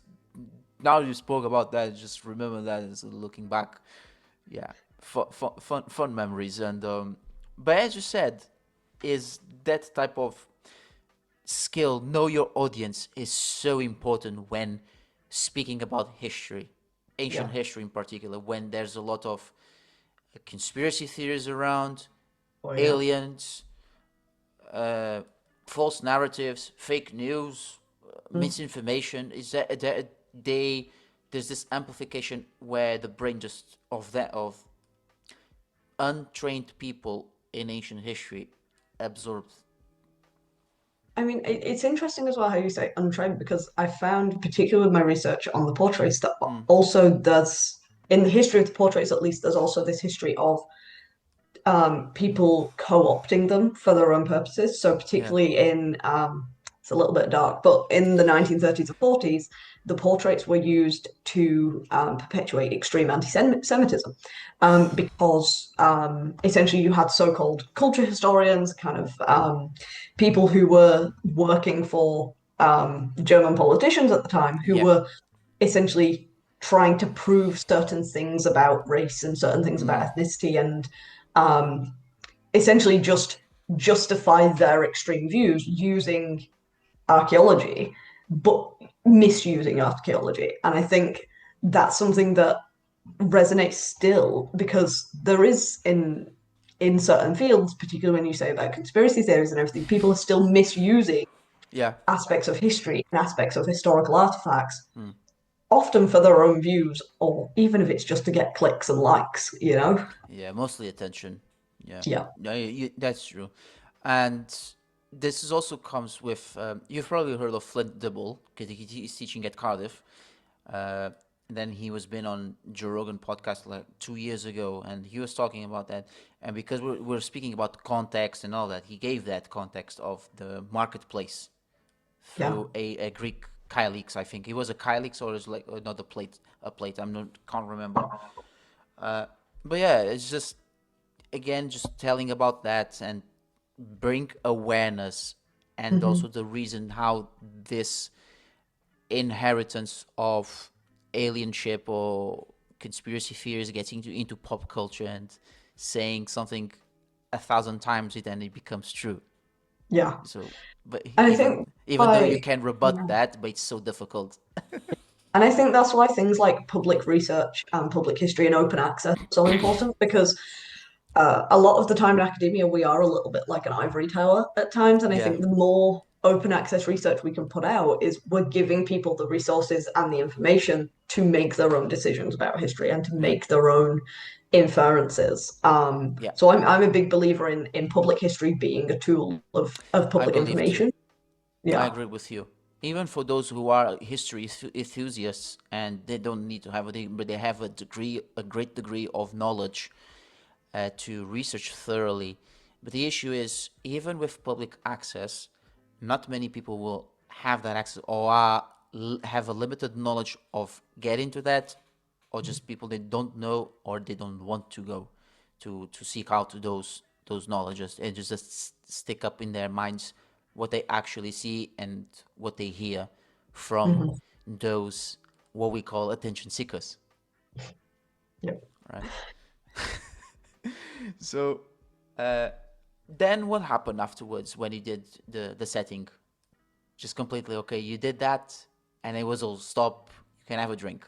now you spoke about that, just remember that as looking back. Yeah, fun memories. And but as you said, is that type of skill, know your audience, is so important when speaking about history, ancient Yeah. history in particular, when there's a lot of conspiracy theories around, Oh yeah. aliens, uh, false narratives, fake news, Mm. misinformation. Is that they there's this amplification where the brain just of untrained people in ancient history absorbs. I mean, it's interesting as well how you say untrained because I found, particularly with my research on the portraits, that Mm, also there's, in the history of the portraits at least, there's also this history of people co-opting them for their own purposes. So yeah. particularly in it's a little bit dark, but in the 1930s and 40s, the portraits were used to perpetuate extreme anti-Semitism because essentially you had so-called culture historians, kind of people who were working for German politicians at the time, who Yeah. were essentially trying to prove certain things about race and certain things about Mm, ethnicity and um, essentially just justify their extreme views using archaeology, but misusing archaeology. And I think that's something that resonates still because there is in certain fields, particularly when you say about conspiracy theories and everything, people are still misusing yeah. aspects of history and aspects of historical artifacts, Mm, often for their own views, or even if it's just to get clicks and likes, you know? yeah. Mostly attention. Yeah. Yeah. Yeah. That's true. And this is also comes with you've probably heard of Flint Dibble because he's teaching at Cardiff. Uh, then he was been on Joe Rogan podcast like 2 years ago, and he was talking about that. And because we're speaking about context and all that, he gave that context of the marketplace Yeah. through a Greek kylix. I think it was a kylix or is like not a plate. I'm not can't remember. Uh, but yeah, it's just again just telling about that and bring awareness and also Hmm. the reason how this inheritance of alienship or conspiracy theories getting into pop culture and saying something 1,000 times it and it becomes true. Yeah. So, but And I even think even though you by can rebut that, but it's so difficult. and I think that's why things like public research and public history and open access are so important because a lot of the time in academia we are a little bit like an ivory tower at times, and I Yeah, think the more open access research we can put out is we're giving people the resources and the information to make their own decisions about history and to make their own inferences. yeah, So I'm a big believer in public history being a tool of I public believe too. information. I Yeah. agree with you. Even for those who are history enthusiasts and they don't need to have a degree, but they have a great degree of knowledge to research thoroughly. But the issue is, even with public access, not many people will have that access or have a limited knowledge of getting to that. or just people that don't know or they don't want to go to seek out those knowledges and just stick up in their minds what they actually see and what they hear from Hmm. those what we call attention seekers, Yep. right? So uh, then what happened afterwards when you did the setting? Just completely okay. You did that, and it was all stop. You can have a drink.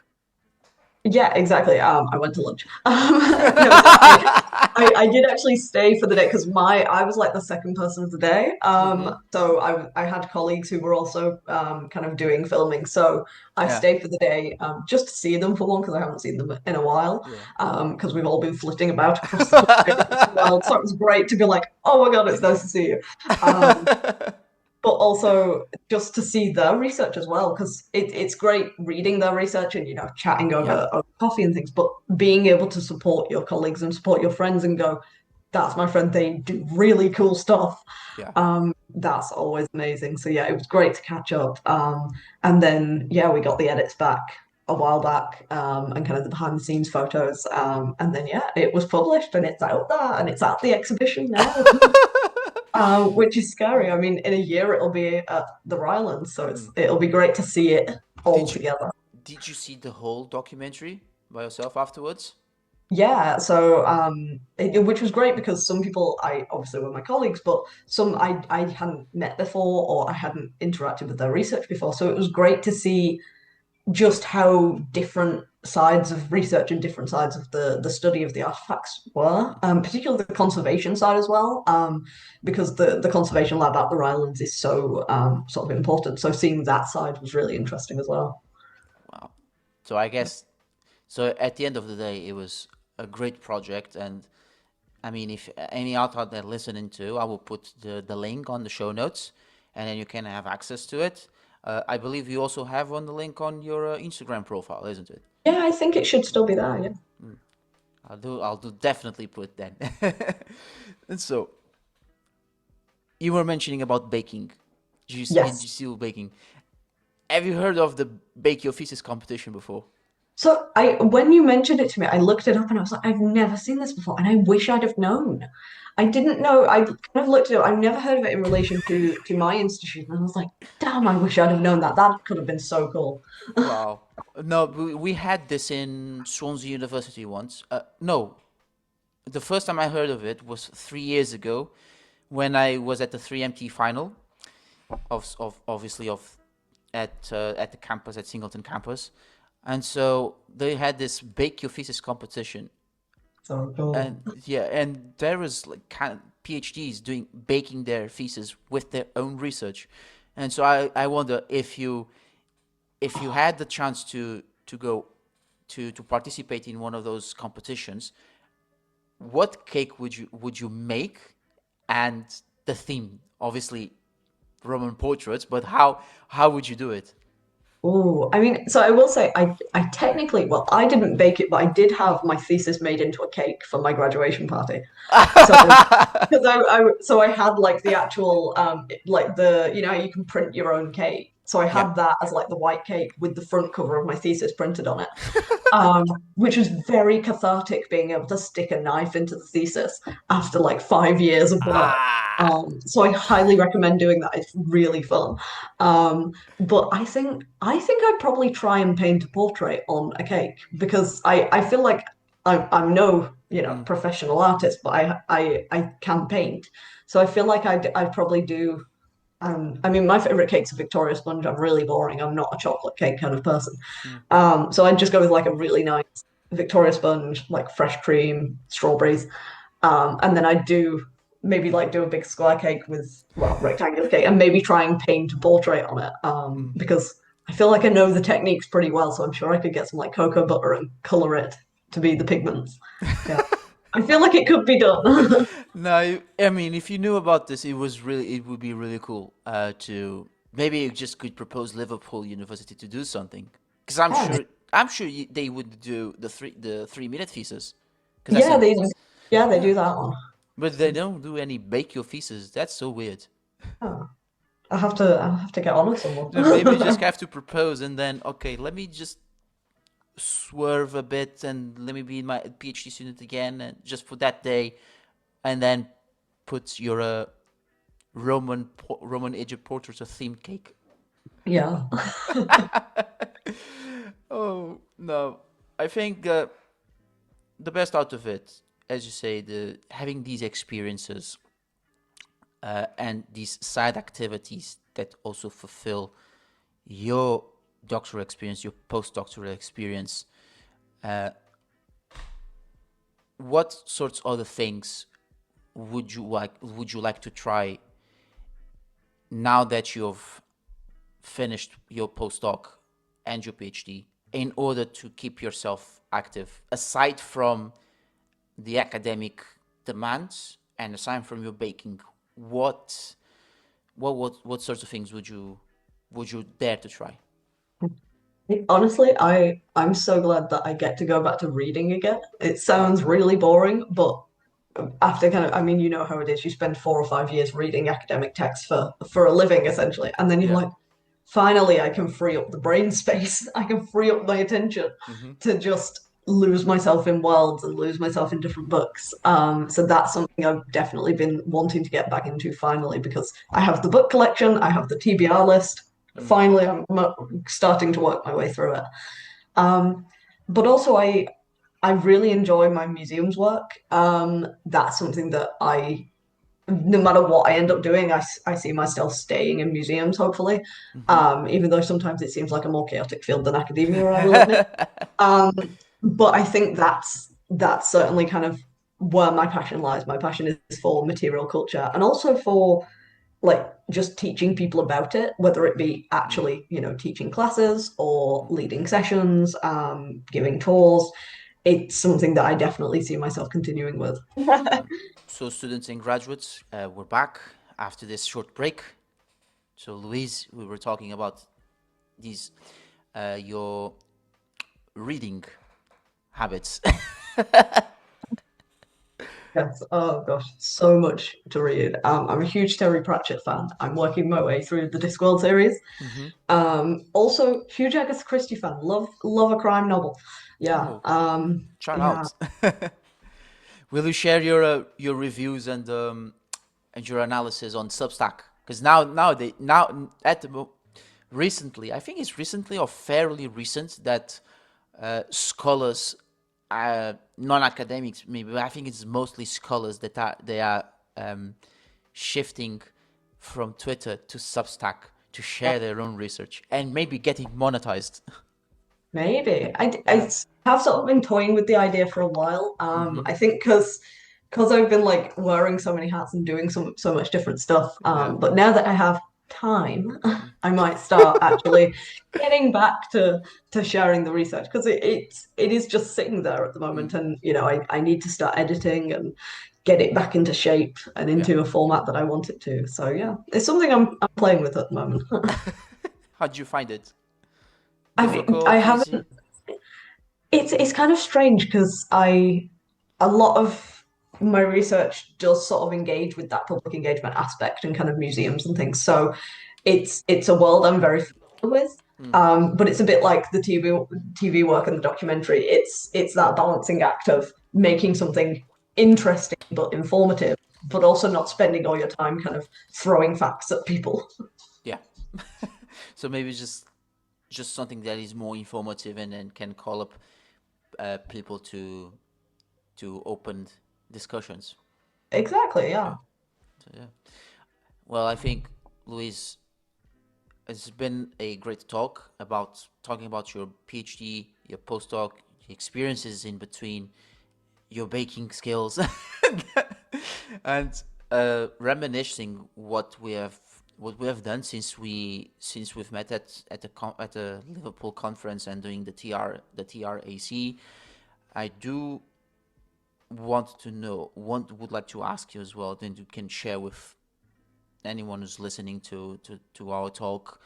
Yeah, exactly. I went to lunch. No, so I did actually stay for the day because my I was like the second person of the day. Mm-hmm. So I had colleagues who were also kind of doing filming. So I Yeah. stayed for the day just to see them for one because I haven't seen them in a while. Yeah. Because we've all been flitting about across the country across the world. So it was great to be like, oh my God, it's nice to see you. Um, but also just to see their research as well, because it's great reading their research and chatting Yeah. over coffee and things, but being able to support your colleagues and support your friends and go, that's my friend, they do really cool stuff. Yeah. That's always amazing. So yeah, it was great to catch up. And then yeah, we got the edits back a while back, and kind of the behind the scenes photos. And then yeah, it was published and it's out there and it's at the exhibition now. Which is scary. I mean, in a year it'll be at the Rylands, so it'll be great to see it all Did you together. did you see the whole documentary by yourself afterwards? Yeah, so which was great because some people I obviously were my colleagues, but some I hadn't met before or I hadn't interacted with their research before. So it was great to see just how different sides of research and different sides of the study of the artifacts were, particularly the conservation side as well, because the conservation lab at the Rylands is so sort of important. So seeing that side was really interesting as well. Wow. So I guess so. At the end of the day, it was a great project, and I mean, if any author that listening to, I will put the link on the show notes, and then you can have access to it. I believe you also have on the link on your Instagram profile, isn't it? Yeah, I think it should still be there. Yeah. I'll do definitely put that. And so you were mentioning about baking. Did Yes. you still baking? Have you heard of the Bake Your Thesis competition before? So when you mentioned it to me, I looked it up and I was like, I've never seen this before, and I wish I'd have known. I didn't know. I kind of looked it up. I've never heard of it in relation to my institute, and I was like, damn, I wish I'd have known that. That could have been so cool. Wow. No, we had this in Swansea University once. No, the first time I heard of it was 3 years ago when I was at the 3MT final of obviously of at the campus at Singleton campus, and so they had this bake your thesis competition, So cool. and yeah, and there was like kind of PhDs doing baking their thesis with their own research, and so I wonder if you had the chance to go to participate in one of those competitions, what cake would you make, and the theme obviously Roman portraits, but how would you do it? Oh, I mean, so I will say, I technically, well, I didn't bake it, but I did have my thesis made into a cake for my graduation party. So, because so I had like the actual, like you can print your own cake. So I Yeah. had that as like the white cake with the front cover of my thesis printed on it, which was very cathartic being able to stick a knife into the thesis after like 5 years of work. Ah. So I highly recommend doing that. It's really fun. But I think I'd probably try and paint a portrait on a cake because I feel like I'm no Mm. professional artist, but I can paint. So I feel like I'd probably do. I mean, my favorite cake's a Victoria sponge. I'm really boring. I'm not a chocolate cake kind of person. Mm. So I'd just go with like a really nice Victoria sponge, like fresh cream, strawberries, and then I'd do maybe like do a big square cake with well rectangular cake, and maybe try and paint a portrait on it. Mm. Because I feel like I know the techniques pretty well, so I'm sure I could get some like cocoa butter and color it to be the pigments. Yeah, I feel like it could be done. No, I mean, if you knew about this, it would be really cool to maybe you just could propose Liverpool University to do something because Yeah, they would do the 3 minute thesis because that's yeah, in they yeah, do that one. but they don't do any bake your thesis. That's so weird. Oh, I'll have to get on with someone. Then maybe you just have to propose and then okay, let me just swerve a bit and let me be my PhD student again, and just for that day, and then put your Roman Egypt portraiture themed cake. Yeah. Oh no, I think the best out of it, as you say, the having these experiences and these side activities that also fulfill your doctoral experience, your postdoctoral experience. Uh, what sorts of other things would you like to try now that you've finished your postdoc and your PhD in order to keep yourself active aside from the academic demands and aside from your baking? What what sorts of things would you dare to try? Honestly, I'm so glad that I get to go back to reading again. It sounds really boring, but after kind of, I mean, you know how it is. You spend 4 or 5 years reading academic texts for a living, essentially, and then you're Yeah. like, finally, I can free up the brain space. I can free up my attention Mm-hmm. to just lose myself in worlds and lose myself in different books. So that's something I've definitely been wanting to get back into finally because I have the book collection, I have the TBR list. Mm. Finally, I'm starting to work my way through it. Um, but also, I really enjoy my museums work. That's something that no matter what I end up doing, I see myself staying in museums, hopefully. Mm-hmm. Even though sometimes it seems like a more chaotic field than academia, I will admit. Um, but I think that's certainly kind of where my passion lies. My passion is for material culture and also for like just teaching people about it, whether it be Mm. actually, teaching classes or leading sessions, giving tours. It's something that I definitely see myself continuing with. So, students and graduates, we're back after this short break. So, Louise, we were talking about these your reading habits. Yes. Oh gosh, so much to read. I'm a huge Terry Pratchett fan. I'm working my way through the Discworld series. Mm-hmm. Also huge Agatha Christie fan. Love a crime novel. Yeah. Oh, shout Yeah. out! Will you share your reviews and your analysis on Substack? Because now at the recently, I think it's recently or fairly recent that scholars, non-academics maybe, but I think it's mostly scholars that they are um, shifting from Twitter to Substack to share their own research and maybe getting monetized. Maybe. Yeah. I have sort of been toying with the idea for a while. Mm-hmm. I think because I've been like wearing so many hats and doing so much different stuff. Yeah. But now that I have time, I might start actually getting back to sharing the research because it is just sitting there at the Mm. moment, and I need to start editing and get it back into shape and Yeah. into a format that I want it to. So yeah, it's something I'm playing with at the moment. How'd you find it? I Difficult, haven't. easy? It's kind of strange because I a lot of my research does sort of engage with that public engagement aspect and kind of museums and things. So it's a world I'm very familiar with. Mm. But it's a bit like the TV work and the documentary. It's that balancing act of making something interesting but informative, but also not spending all your time kind of throwing facts at people. Yeah. So maybe just something that is more informative and then can call up people to open discussions. Exactly, Yeah. yeah. So yeah. Well, I think Louise, it's been a great talk about talking about your PhD, your postdoc, experiences in between, your baking skills, and reminiscing what we have done since we've met at the Liverpool conference and doing the TRAC. I do would like to ask you as well. Then you can share with anyone who's listening to our talk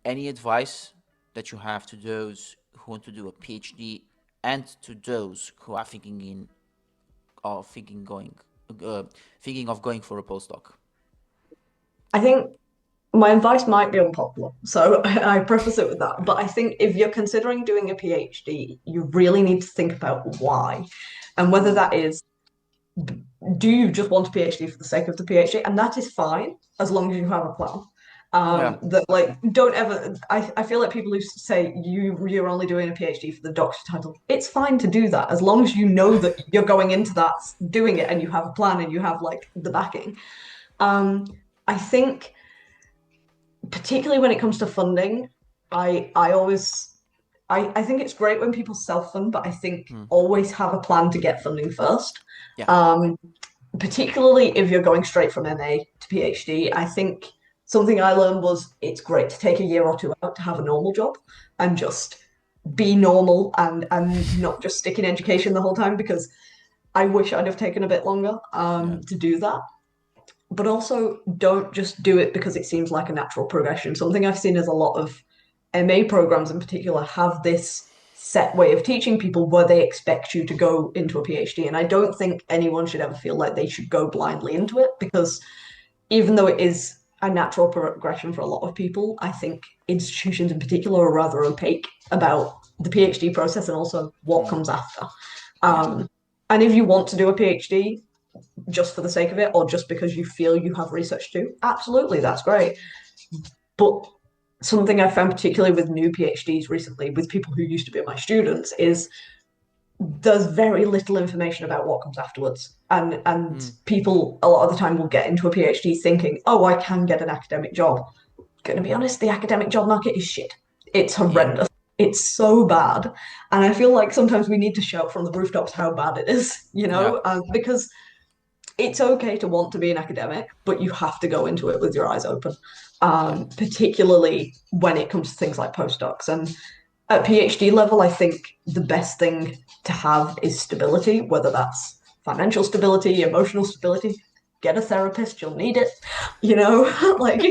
any advice that you have to those who want to do a PhD and to those who are uh, thinking of going for a postdoc. I think my advice might be unpopular, so I preface it with that. But I think if you're considering doing a PhD, you really need to think about why, and whether Mm. that is, do you just want a PhD for the sake of the PhD? And that is fine as long as you have a plan. Yeah, That like don't ever. I feel like people who say you're only doing a PhD for the doctor title. It's fine to do that as long as you know that you're going into that doing it and you have a plan and you have like the backing. Um, I think particularly when it comes to funding, I always I think it's great when people self-fund, but I think mm. always have a plan to get funding first. Yeah, Um, Particularly if you're going straight from MA to PhD, I think something I learned was it's great to take a year or two out to have a normal job and just be normal and not just stick in education the whole time because I wish I'd have taken a bit longer yeah, to do that. But also don't just do it because it seems like a natural progression. Something I've seen is a lot of MA programs in particular have this set way of teaching people where they expect you to go into a PhD. And I don't think anyone should ever feel like they should go blindly into it because even though it is a natural progression for a lot of people, I think institutions in particular are rather opaque about the PhD process and also what mm. comes after. Yeah, Um, and if you want to do a PhD, just for the sake of it or just because you feel you have research to do, absolutely, that's great. But something I found particularly with new PhDs recently, with people who used to be my students, is there's very little information about what comes afterwards. And mm. people a lot of the time will get into a PhD thinking, oh, I can get an academic job. Gonna be honest, the academic job market is shit. It's Yeah, horrendous. It's so bad. And I feel like sometimes we need to shout from the rooftops how bad it is, yeah, because it's okay to want to be an academic, but you have to go into it with your eyes open, yeah, particularly when it comes to things like postdocs. And at PhD level, I think the best thing to have is stability, whether that's financial stability, emotional stability. Get a therapist, you'll need it. You know, like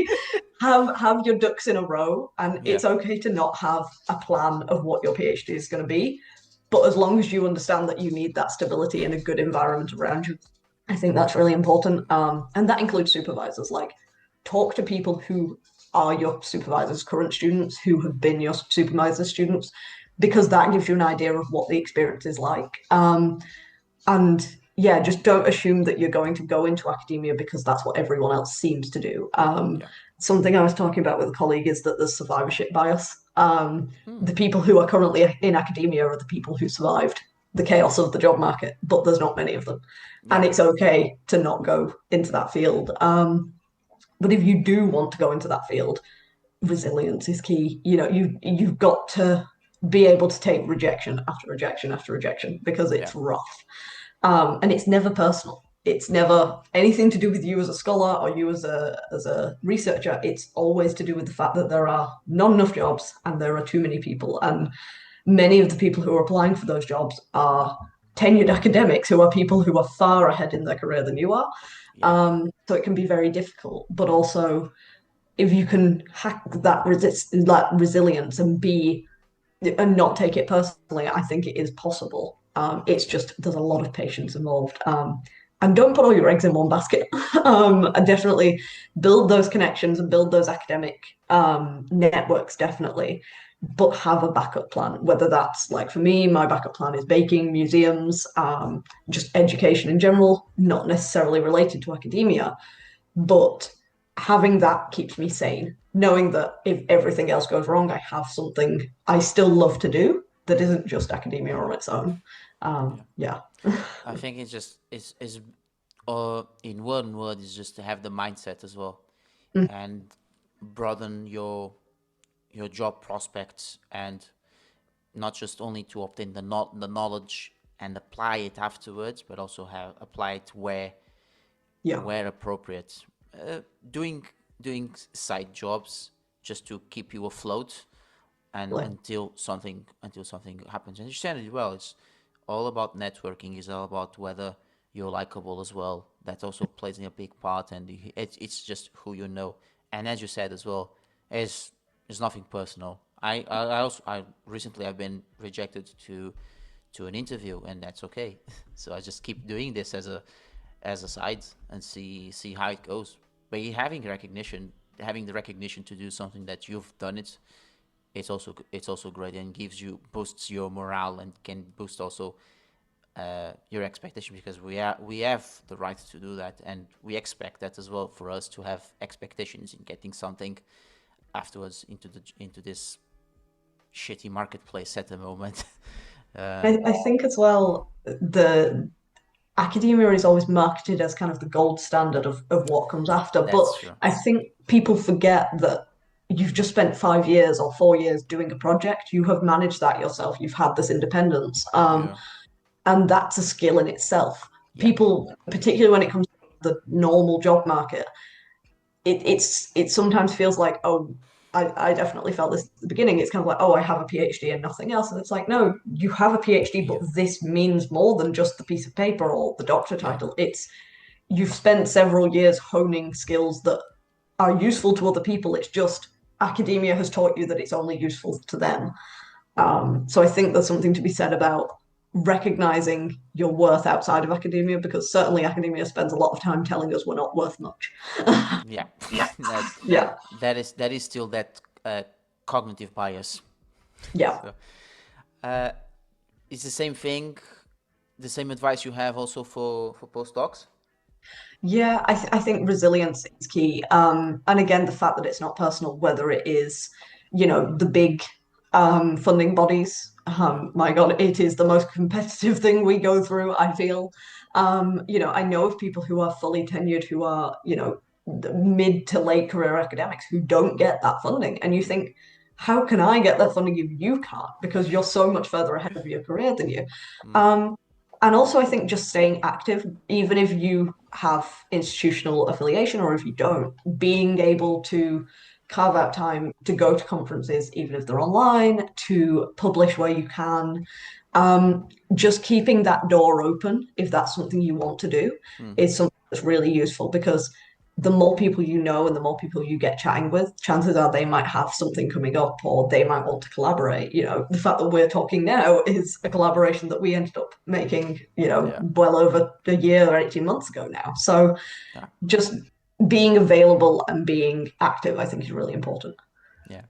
have your ducks in a row, and yeah, it's okay to not have a plan of what your PhD is going to be. But as long as you understand that you need that stability and a good environment around you, I think that's really important. And that includes supervisors. Like, talk to people who are your supervisors, current students who have been your supervisor students, because that gives you an idea of what the experience is like. And yeah, just don't assume that you're going to go into academia because that's what everyone else seems to do. yeah. Something I was talking about with a colleague is that there's survivorship bias. Mm. The people who are currently in academia are the people who survived the chaos of the job market, but there's not many of them. And Yeah, it's okay to not go into that field. But if you do want to go into that field, resilience is key. You know, you've got to be able to take rejection after rejection after rejection because yeah, it's rough. And it's never personal. It's never anything to do with you as a scholar or you as a researcher. It's always to do with the fact that there are not enough jobs and there are too many people. And many of the people who are applying for those jobs are tenured academics who are people who are far ahead in their career than you are. yeah, So it can be very difficult. But also, if you can hack that resilience and be and not take it personally, I think it is possible. It's just there's a lot of patience involved. And don't put all your eggs in one basket. And definitely build those connections and build those academic networks, definitely. But have a backup plan, whether that's like for me, my backup plan is baking, museums, just education in general, not necessarily related to academia, but having that keeps me sane, knowing that if everything else goes wrong, I have something I still love to do that isn't just academia on its own. yeah. Yeah. I think it's just it's in one word is just to have the mindset as well Mm, and broaden your job prospects and not just only to obtain the knowledge and apply it afterwards, but also have apply it yeah. where appropriate. Uh, doing doing side jobs just to keep you afloat and Like, until something happens. And you said it well. It's all about networking. It's all about whether you're likable as well. That also plays a big part, and it's just who you know. And as you said as well, it's nothing personal. I recently I've been rejected to an interview, and that's okay. So I just keep doing this as a side and see how it goes. But having recognition having the recognition to do something that you've done it, it's also great and gives you boosts your morale and can boost also your expectation because we have the right to do that and we expect that as well for us to have expectations in getting something afterwards into this shitty marketplace at the moment. I think as well, the academia is always marketed as kind of the gold standard of what comes after. But That's true. I think people forget that you've just spent 5 years or 4 years doing a project. You have managed that yourself. You've had this independence. Yeah. And that's a skill in itself. Yeah. People, particularly when it comes to the normal job market, it sometimes feels like, oh, I definitely felt this at the beginning. It's kind of like, oh, I have a PhD and nothing else. And it's like, no, you have a PhD, but Yeah. this means more than just the piece of paper or the doctor Yeah. title. It's you've spent several years honing skills that are useful to other people. It's just academia has taught you that it's only useful to them. So I think there's something to be said about recognizing your worth outside of academia because certainly academia spends a lot of time telling us we're not worth much. Yeah. That's Yeah, that is still that cognitive bias. yeah. So, uh, it's the same thing, the same advice you have also for postdocs. Yeah, I think resilience is key. And again, the fact that it's not personal, whether it is, the big funding bodies. My God, it is the most competitive thing we go through, I feel. I know of people who are fully tenured, who are, mid to late career academics who don't get that funding. And you think, how can I get that funding if you can't? Because you're so much further ahead of your career than you. Mm. Um, and also, I think just staying active, even if you have institutional affiliation or if you don't, being able to carve out time to go to conferences, even if they're online, to publish where you can, just keeping that door open, if that's something you want to do, Mm. is something that's really useful because the more people you know and the more people you get chatting with, chances are they might have something coming up or they might want to collaborate. The fact that we're talking now is a collaboration that we ended up making, Yeah. well over a year or 18 months ago now. So Yeah. just being available and being active, I think, is really important. Yeah.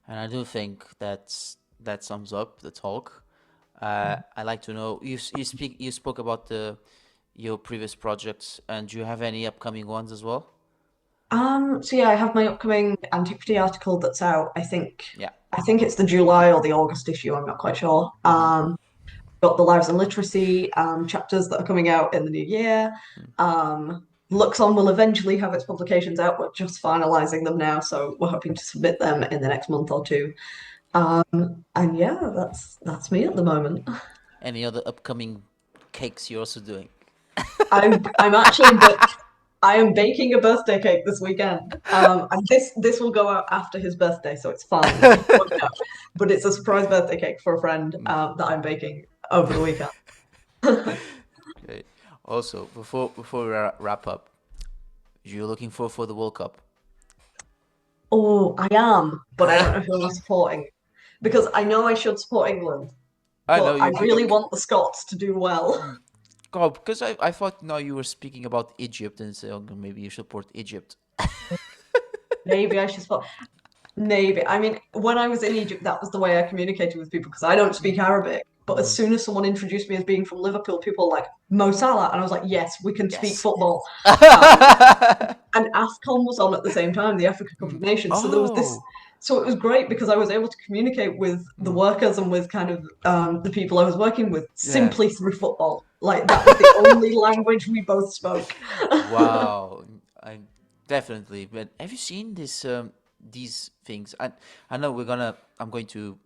And I do think that sums up the talk. I'd like to know you spoke about your previous projects, and do you have any upcoming ones as well? So yeah, I have my upcoming antiquity article that's out. Yeah. I think it's the July or the August issue. I'm not quite sure. Mm-hmm. Got the Lives and Literacy chapters that are coming out in the new year. Luxon will eventually have its publications out. We're just finalizing them now, so we're hoping to submit them in the next month or two. And yeah, that's me at the moment. Any other upcoming cakes you're also doing? I'm actually I am baking a birthday cake this weekend. And this will go out after his birthday, so it's fine. But it's a surprise birthday cake for a friend that I'm baking over the weekend. Okay. Also, before we wrap up, you're looking for the World Cup. Oh, I am, but I don't know who I'm supporting because I know I should support England, I know but I you. really want the Scots to do well. God, because I thought now you were speaking about Egypt and saying okay, maybe you support Egypt. Maybe I should support. Maybe. I mean, when I was in Egypt, that was the way I communicated with people because I don't speak Arabic. But as Mm. soon as someone introduced me as being from Liverpool, people were like, Mo Salah. And I was like, yes, we can speak Yes. football. Um, and AFCON was on at the same time, the Africa Cup of Mm. Nations. So there was this. Oh. So it was great because I was able to communicate with the Mm. workers and with kind of the people I was working with Yeah. simply through football. Like that was the only language we both spoke. Wow. I definitely. But have you seen these things? I know I'm going to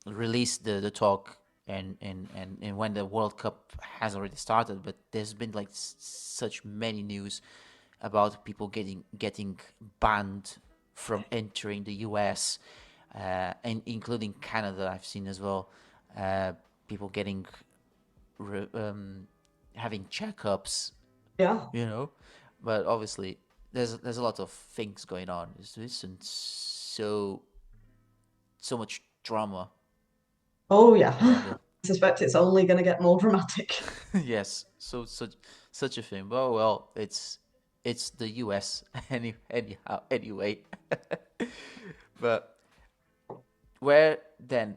release the talk and when the World Cup has already started, but there's been like such many news about people getting banned from entering the US, and including Canada. I've seen as well, uh, people getting re- um, having checkups, Yeah. you know. But obviously, there's a lot of things going on. This and so much drama Oh, yeah. around it. I suspect it's only going to get more dramatic. Yes, so such a thing. Well, it's it's the US anyhow anyway. But where then?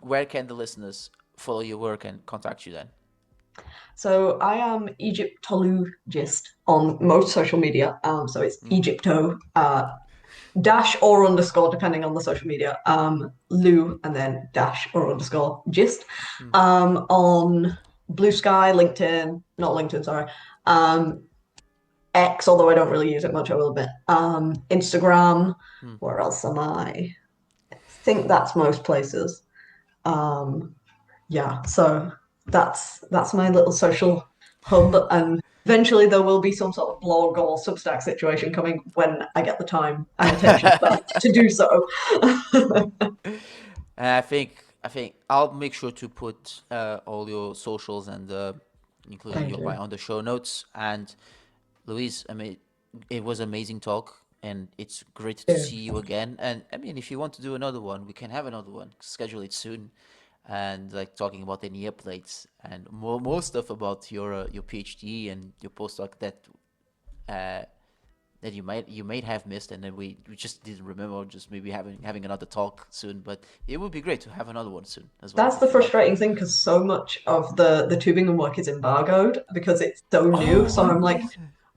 Where can the listeners follow your work and contact you then? So I am Egyptologist on most social media. So it's Mm, Egypto dash or underscore depending on the social media. Lou and then dash or underscore gist. mm, On Blue Sky, LinkedIn, not LinkedIn, sorry. Um, X, although I don't really use it much, I will admit. Instagram. mm. Where else am I? Think that's most places. Um, yeah, so that's my little social hub, and eventually there will be some sort of blog or Substack situation coming when I get the time and attention to do so. And I think I'll make sure to put all your socials and including Thank your bio you. on the show notes. And Louise, I mean, it was amazing talk, and it's great to Yeah. see you again. And I mean, if you want to do another one, we can have another one. Schedule it soon, and like talking about any updates and more stuff about your PhD and your postdoc uh, that you might have missed, and then we just didn't remember. Just maybe having another talk soon, but it would be great to have another one soon as well That's the if you're up for frustrating it. thing because so much of the Tübingen work is embargoed because it's so new. So Oh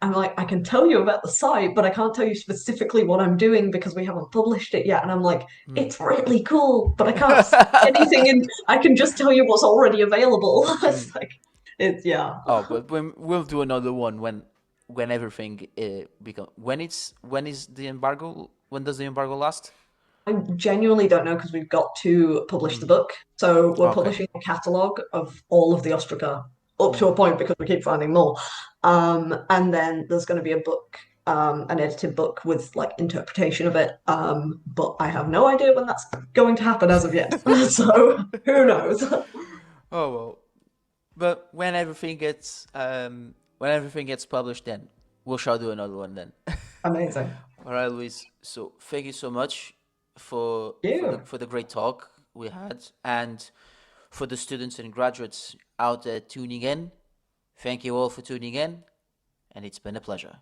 I'm like, I can tell you about the site, but I can't tell you specifically what I'm doing because we haven't published it yet. And I'm like, yeah. it's really cool, but I can't say anything, and I can just tell you what's already available. It's like, it's yeah. Oh, but we'll do another one when everything become when is the embargo? When does the embargo last? I genuinely don't know because we've got to publish Mm. the book. So we're Okay. publishing a catalogue of all of the ostraca up Mm. to a point because we keep finding more. And then there's going to be a book, an edited book with like interpretation of it. But I have no idea when that's going to happen as of yet. So who knows? Oh well, but when everything gets published, then we shall do another one then. Amazing. All right, Luis. So thank you so much for You. the great talk we had, and for the students and graduates out there tuning in. Thank you all for tuning in, and it's been a pleasure.